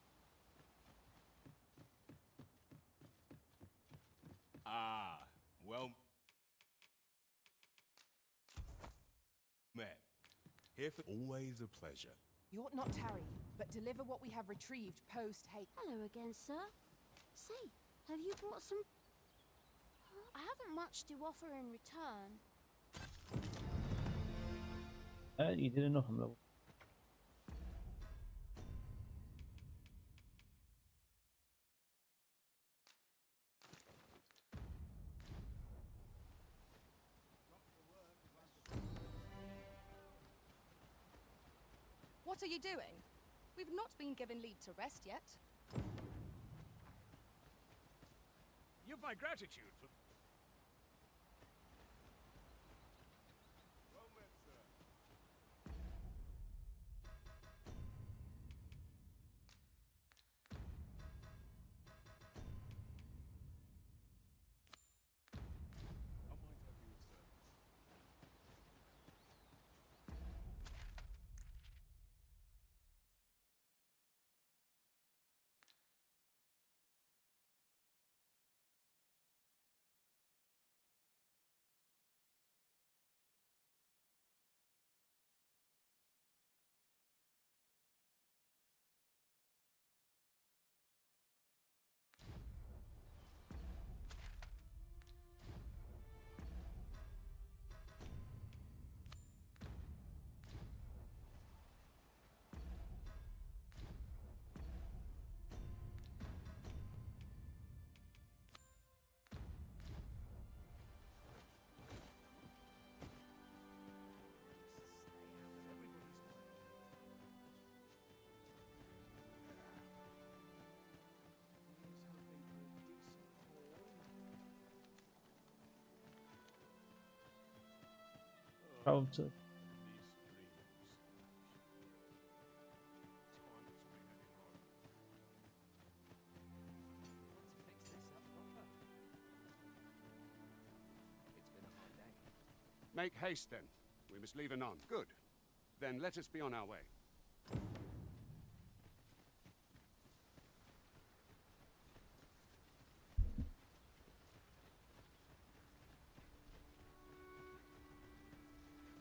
Ah, well met. Here for... Always a pleasure. You ought not tarry, but deliver what we have retrieved post-haste. Hello again, sir. Say, have you brought some... I haven't much to offer in return. You did enough on level. What are you doing? We've not been given leave to rest yet. You've my gratitude for... Well met, sir. How might I be of service? Travel to. Make haste, then. We must leave anon. Good. Then let us be on our way.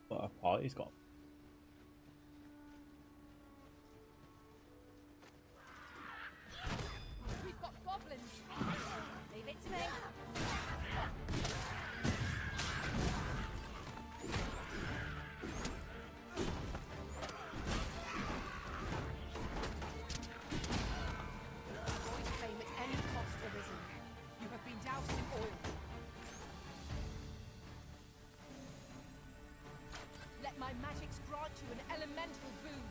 What a party's got. We've got goblins. Leave it to me. Avoid fame at any cost, Arisen. You have been doubted all. Let my magics grant you an elemental boon.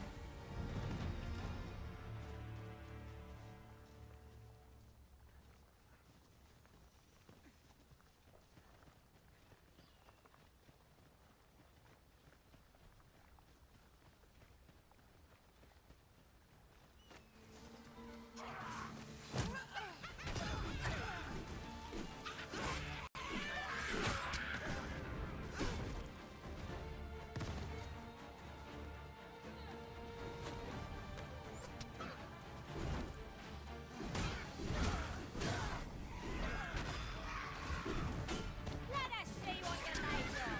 Let us see what you're made of.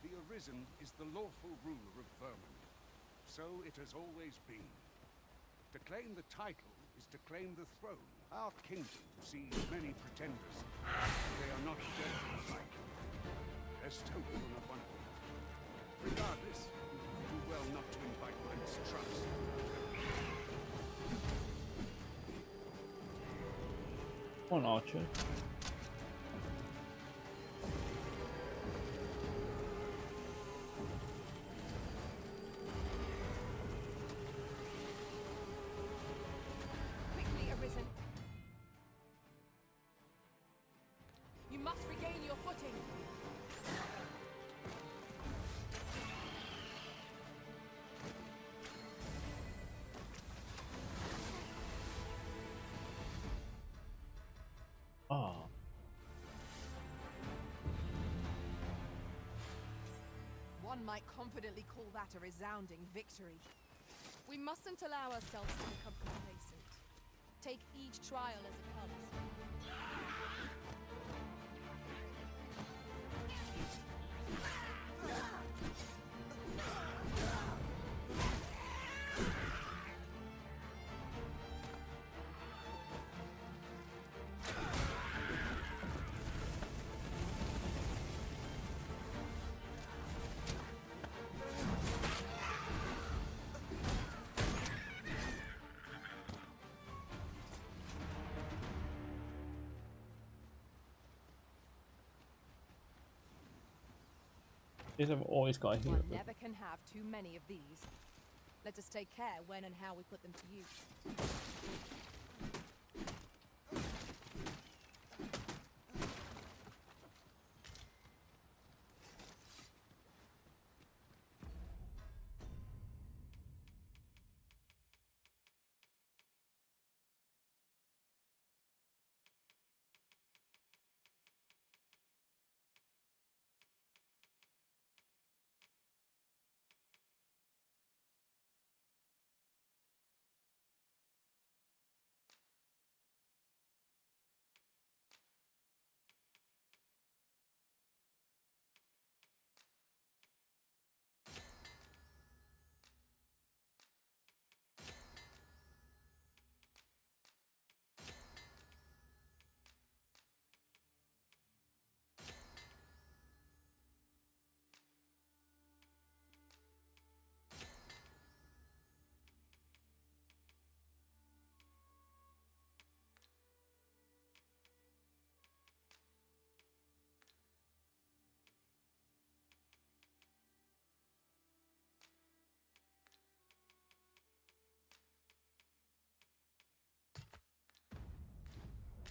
The Arisen is the lawful ruler of Vermund. So it has always been. To claim the title is to claim the throne. Our kingdom sees many pretenders. They are not dead alike. Their stoke will not want them. Regardless, do well not to invite my mistrust. One archer. Quickly, Arisen. You must regain your footing. Ah. One might confidently call that a resounding victory. We mustn't allow ourselves to become complacent. Take each trial as it comes. These have always got a healer. One never can have too many of these. Let us take care when and how we put them to use.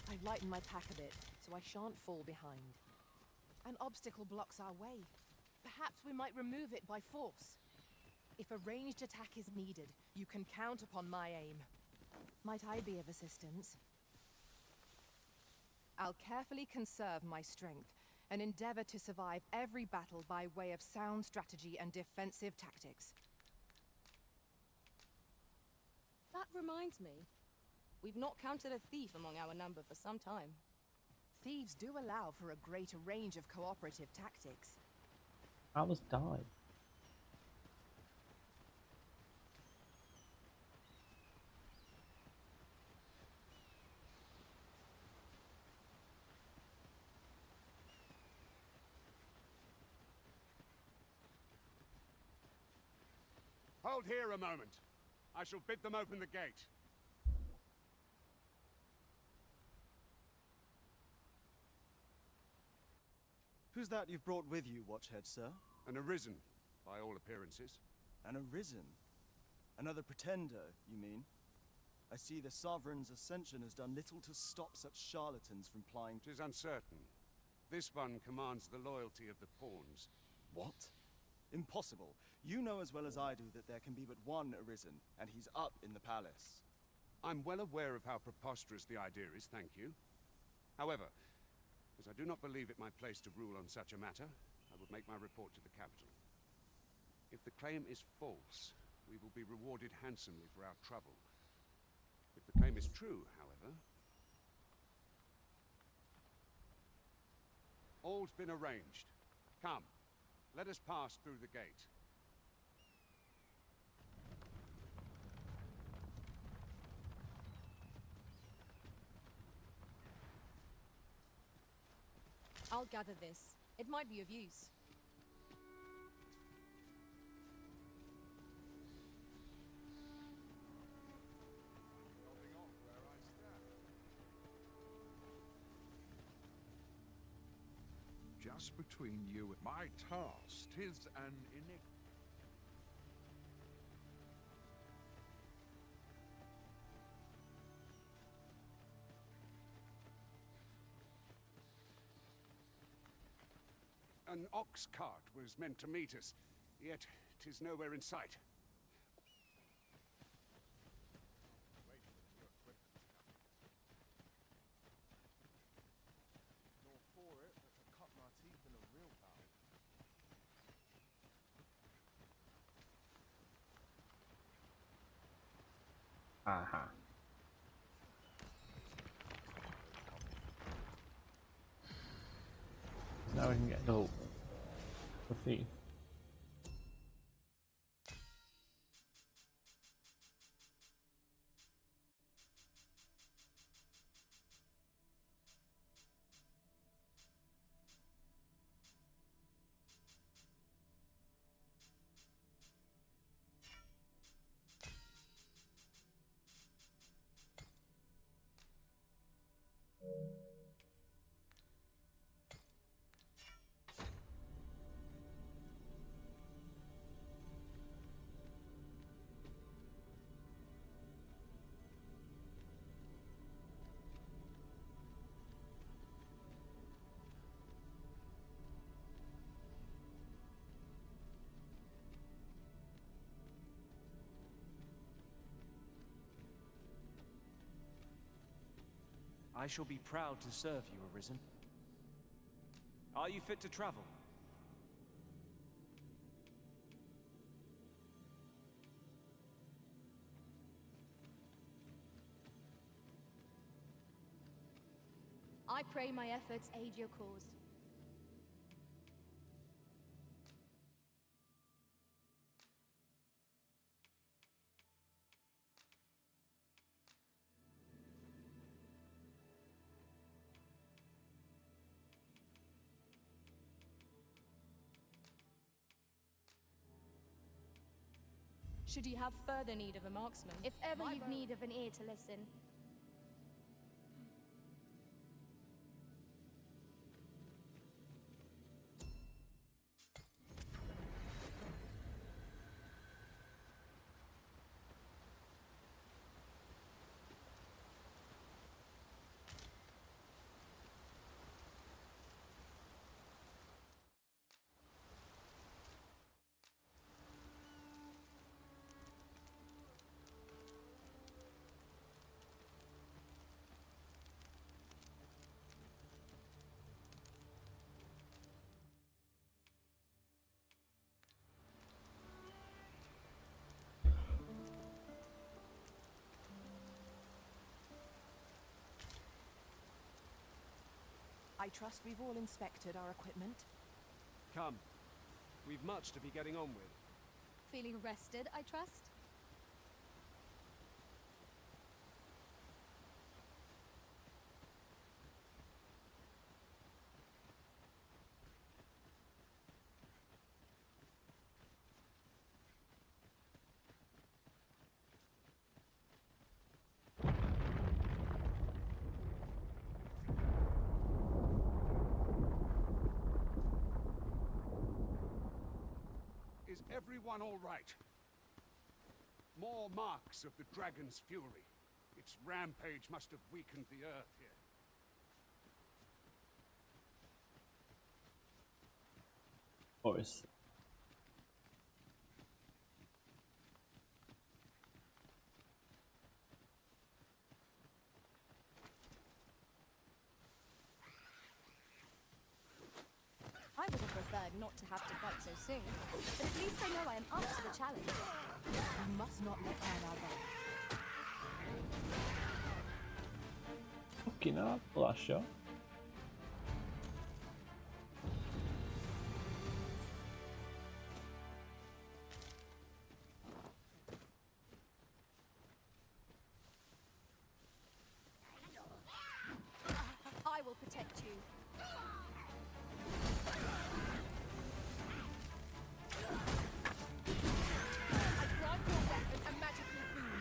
I've lightened my pack a bit, so I shan't fall behind. An obstacle blocks our way. Perhaps we might remove it by force. If a ranged attack is needed, you can count upon my aim. Might I be of assistance? I'll carefully conserve my strength and endeavor to survive every battle by way of sound strategy and defensive tactics. That reminds me. We've not counted a thief among our number for some time. Thieves do allow for a greater range of cooperative tactics. Alice died. Hold here a moment. I shall bid them open the gate. Who's that you've brought with you, Watchhead, sir? An Arisen, by all appearances. An Arisen? Another pretender, you mean? I see the Sovereign's ascension has done little to stop such charlatans from plying... 'Tis uncertain. This one commands the loyalty of the pawns. What? Impossible. You know as well as I do that there can be but one Arisen, and he's up in the palace. I'm well aware of how preposterous the idea is, thank you. However, as I do not believe it my place to rule on such a matter, I would make my report to the capital. If the claim is false, we will be rewarded handsomely for our trouble. If the claim is true, however... All's been arranged. Come, let us pass through the gate. I'll gather this. It might be of use. Just between you and my task, 'tis an enigma. An ox cart was meant to meet us, yet 'tis nowhere in sight. Nor for it, but to cut my teeth in a real battle. Aha. Now we can get the thief. I shall be proud to serve you, Arisen. Are you fit to travel? I pray my efforts aid your cause. Should you have further need of a marksman, If ever you've need of an ear to listen. I trust we've all inspected our equipment. Come. We've much to be getting on with. Feeling rested, I trust? Is everyone all right? More marks of the dragon's fury. Its rampage must have weakened the earth here. Boris. I would have preferred not to have to fight so soon, but at least I know I am up to the challenge. We must not let down our guard. Fucking hell, last shot. I will protect you. I grant your weapon a magical boon.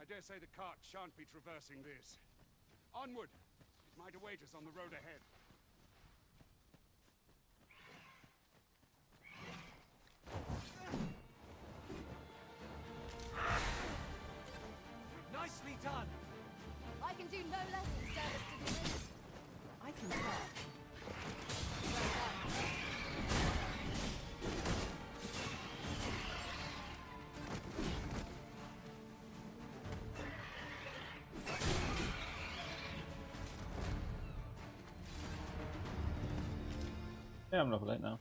I dare say the cart shan't be traversing this. Onward! It might await us on the road ahead. Nicely done! I can do no less in service to the Ring. I concur. Well done. Yeah, I'm level 8 now.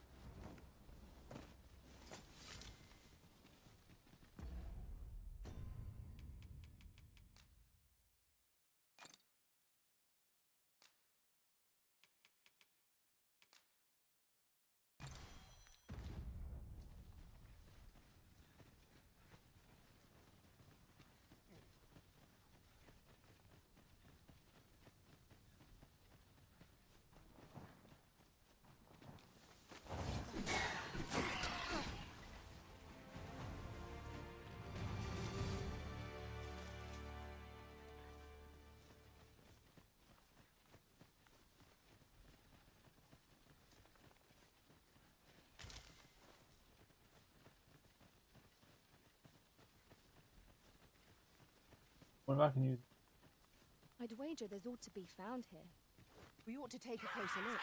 What if I can use? I'd wager there's ought to be found here. We ought to take a closer look.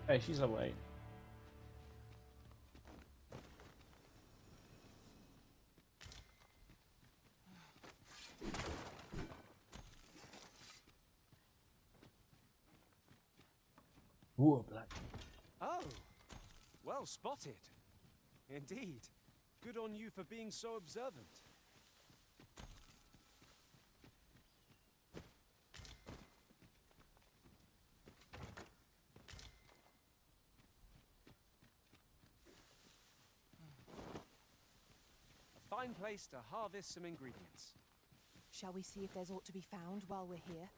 Hey, she's away. Ooh, a black. Oh, well spotted. Indeed. Good on you for being so observant. A fine place to harvest some ingredients. Shall we see if there's aught to be found while we're here?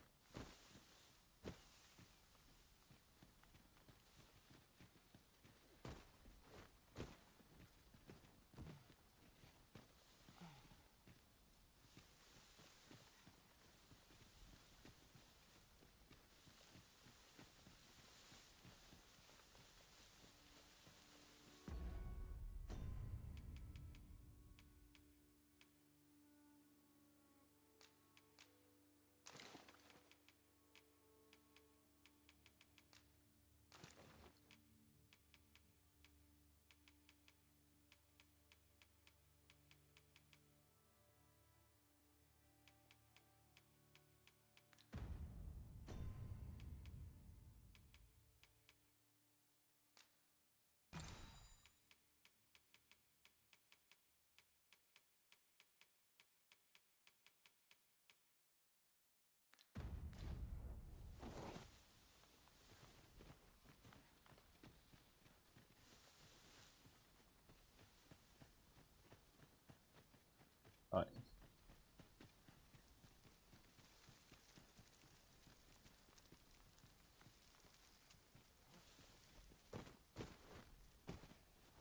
Right.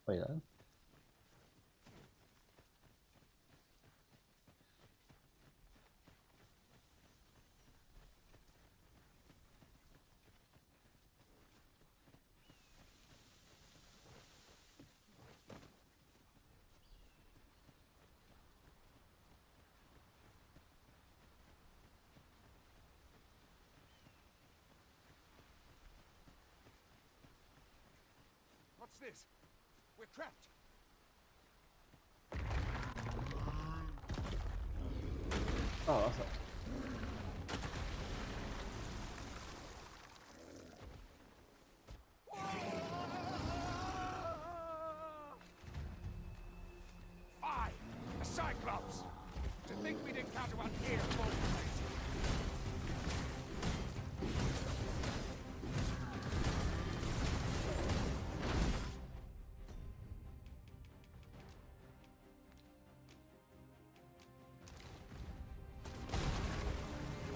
Wait then. What's this? We're trapped. Oh, that's it. Fie! A Cyclops! To think we'd encounter one here of all places.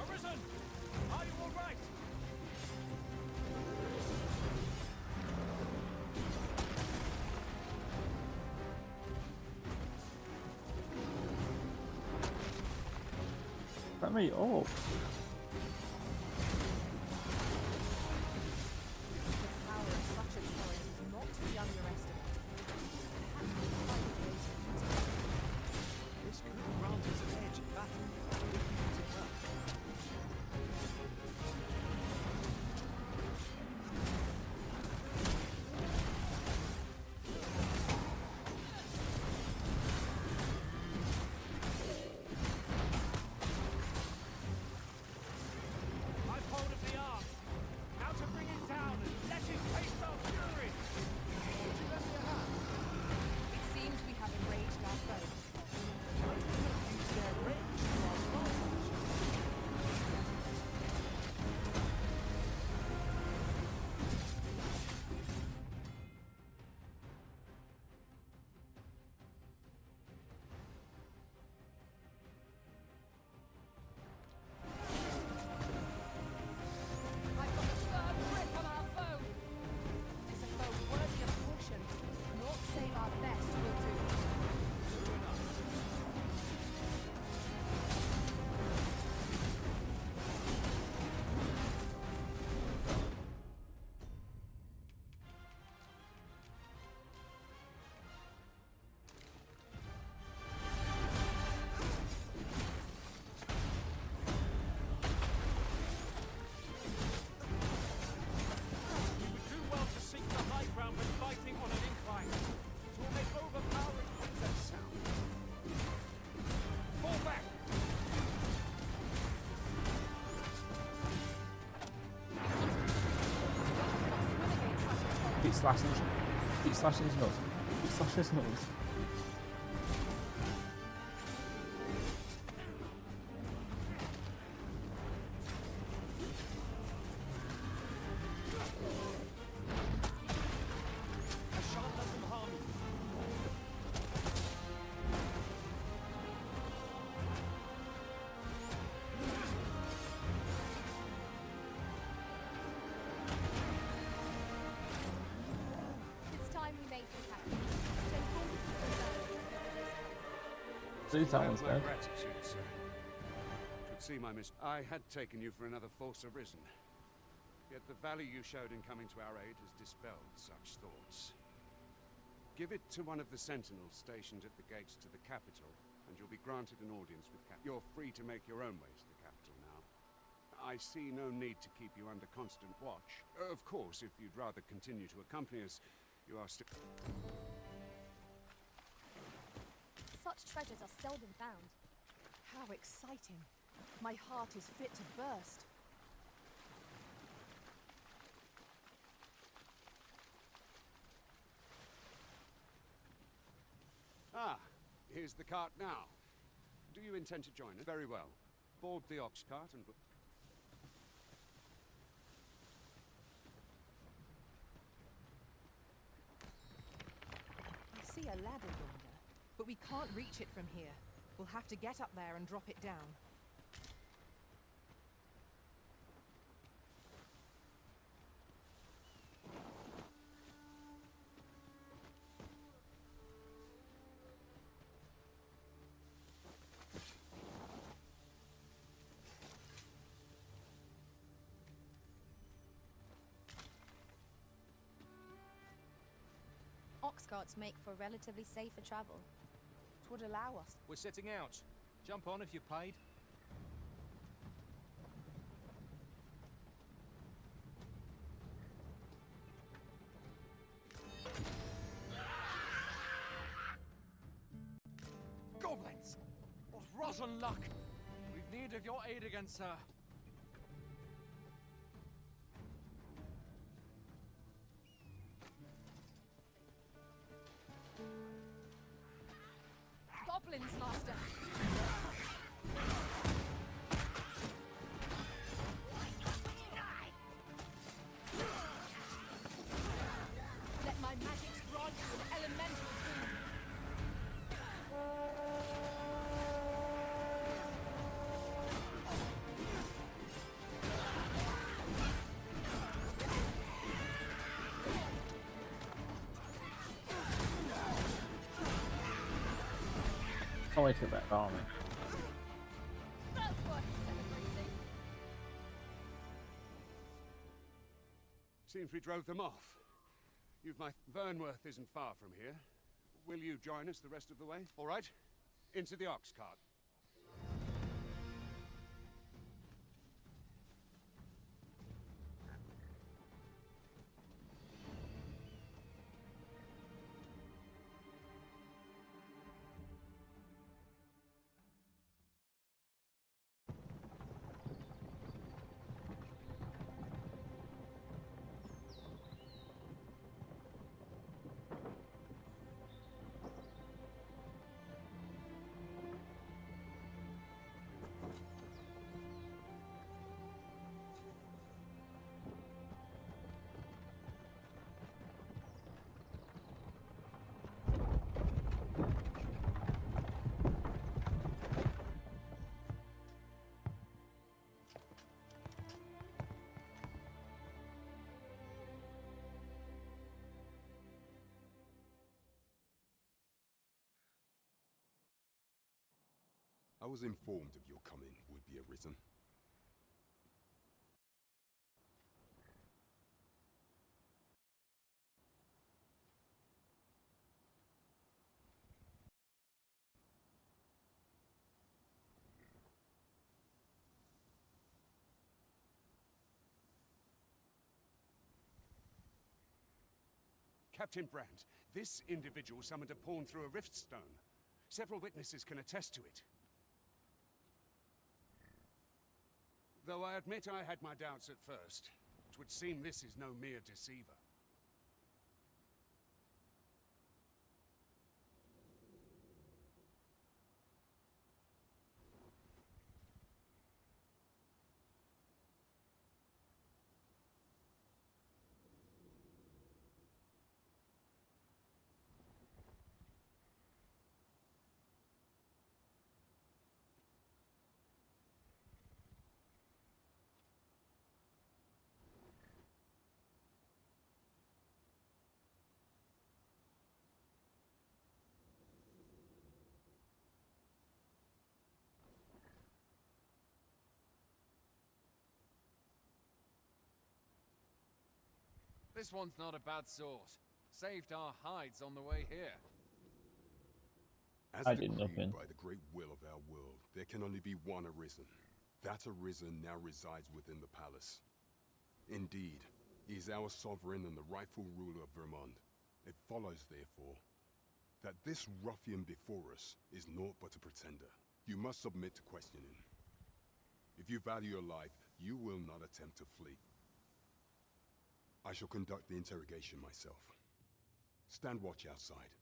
Arisen! Are you all right? Let me up. The power of such a torrent is not to be underestimated. Perhaps we can find a way to use it. This could grant us an edge in battle. if we use it well. Keep slashing his nuts. Keep slashing his nuts. Keep slashing his nuts. I shan't let them harm you. It's time we made contact. Zoo Talon's You have dead. my gratitude, sir. Should see my I had taken you for another force arisen. Yet the value you showed in coming to our aid has dispelled such thoughts. Give it to one of the sentinels stationed at the gates to the capital, and you'll be granted an audience with You're free to make your own way to the capital now. I see no need to keep you under constant watch. Of course, if you'd rather continue to accompany us, you are still... Such treasures are seldom found. How exciting. My heart is fit to burst. Ah, here's the cart now. Do you intend to join us? Very well. Board the ox cart and... I see a ladder yonder, but we can't reach it from here. We'll have to get up there and drop it down. Ox carts make for relatively safer travel. It would allow us. We're setting out. Jump on if you're paid. Goblins! What rotten luck! We've need of your aid again, sir. Goblins, master! Let my magics grant you an elemental boon. Can't wait to get back to army. That's worth celebrating. Seems we drove them off. You've my... Vernworth isn't far from here. Will you join us the rest of the way? All right? Into the ox cart. I was informed of your coming would be arisen. Captain Brandt, this individual summoned a pawn through a rift stone. Several witnesses can attest to it. Though I admit I had my doubts at first, it would seem this is no mere deceiver. This one's not a bad sort. Saved our hides on the way here. As I did decreed nothing. by the great will of our world, there can only be one Arisen. That Arisen now resides within the palace. Indeed, he is our sovereign and the rightful ruler of Vermont. It follows, therefore, that this ruffian before us is naught but a pretender. You must submit to questioning. If you value your life, you will not attempt to flee. I shall conduct the interrogation myself. Stand watch outside.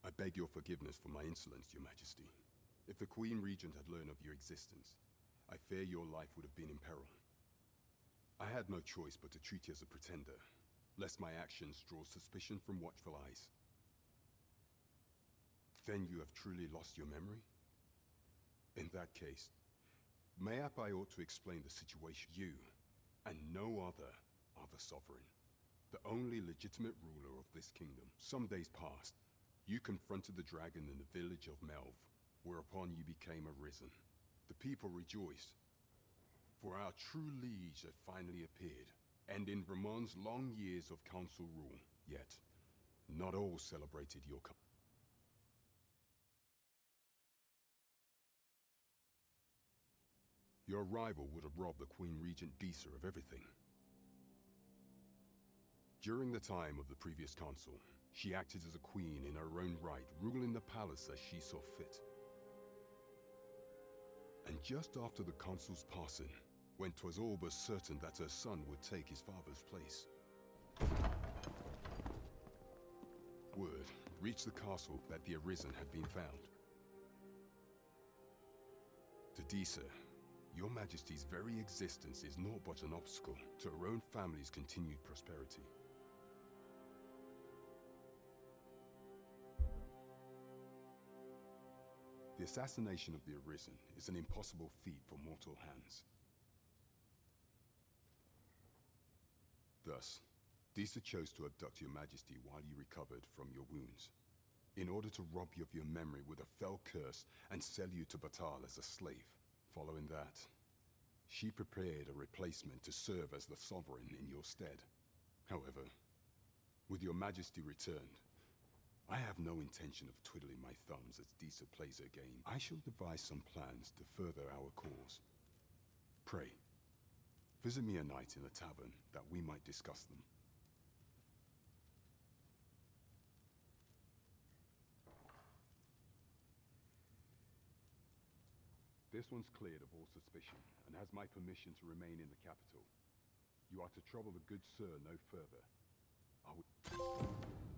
I beg your forgiveness for my insolence, Your Majesty. If the Queen Regent had learned of your existence, I fear your life would have been in peril. I had no choice but to treat you as a pretender, lest my actions draw suspicion from watchful eyes. Then you have truly lost your memory? In that case, mayhap I ought to explain the situation. You, and no other, are the sovereign, the only legitimate ruler of this kingdom. Some days past, you confronted the dragon in the village of Melve, whereupon you became Arisen. The people rejoiced, for our true liege had finally appeared, and in Vermont's long years of council rule. Yet, not all celebrated your Your rival would have robbed the Queen Regent Disa of everything. During the time of the previous council, she acted as a queen in her own right, ruling the palace as she saw fit. And just after the consul's passing, when 'twas all but certain that her son would take his father's place, word reached the castle that the Arisen had been found. To Disa, your Majesty's very existence is naught but an obstacle to her own family's continued prosperity. The assassination of the Arisen is an impossible feat for mortal hands. Thus, Disa chose to abduct your Majesty while you recovered from your wounds, in order to rob you of your memory with a fell curse and sell you to Battahl as a slave. Following that, she prepared a replacement to serve as the sovereign in your stead. However, with your Majesty returned, I have no intention of twiddling my thumbs as Disa plays her game. I shall devise some plans to further our cause. Pray, visit me a night in the tavern that we might discuss them. This one's cleared of all suspicion and has my permission to remain in the capital. You are to trouble the good sir no further. I would...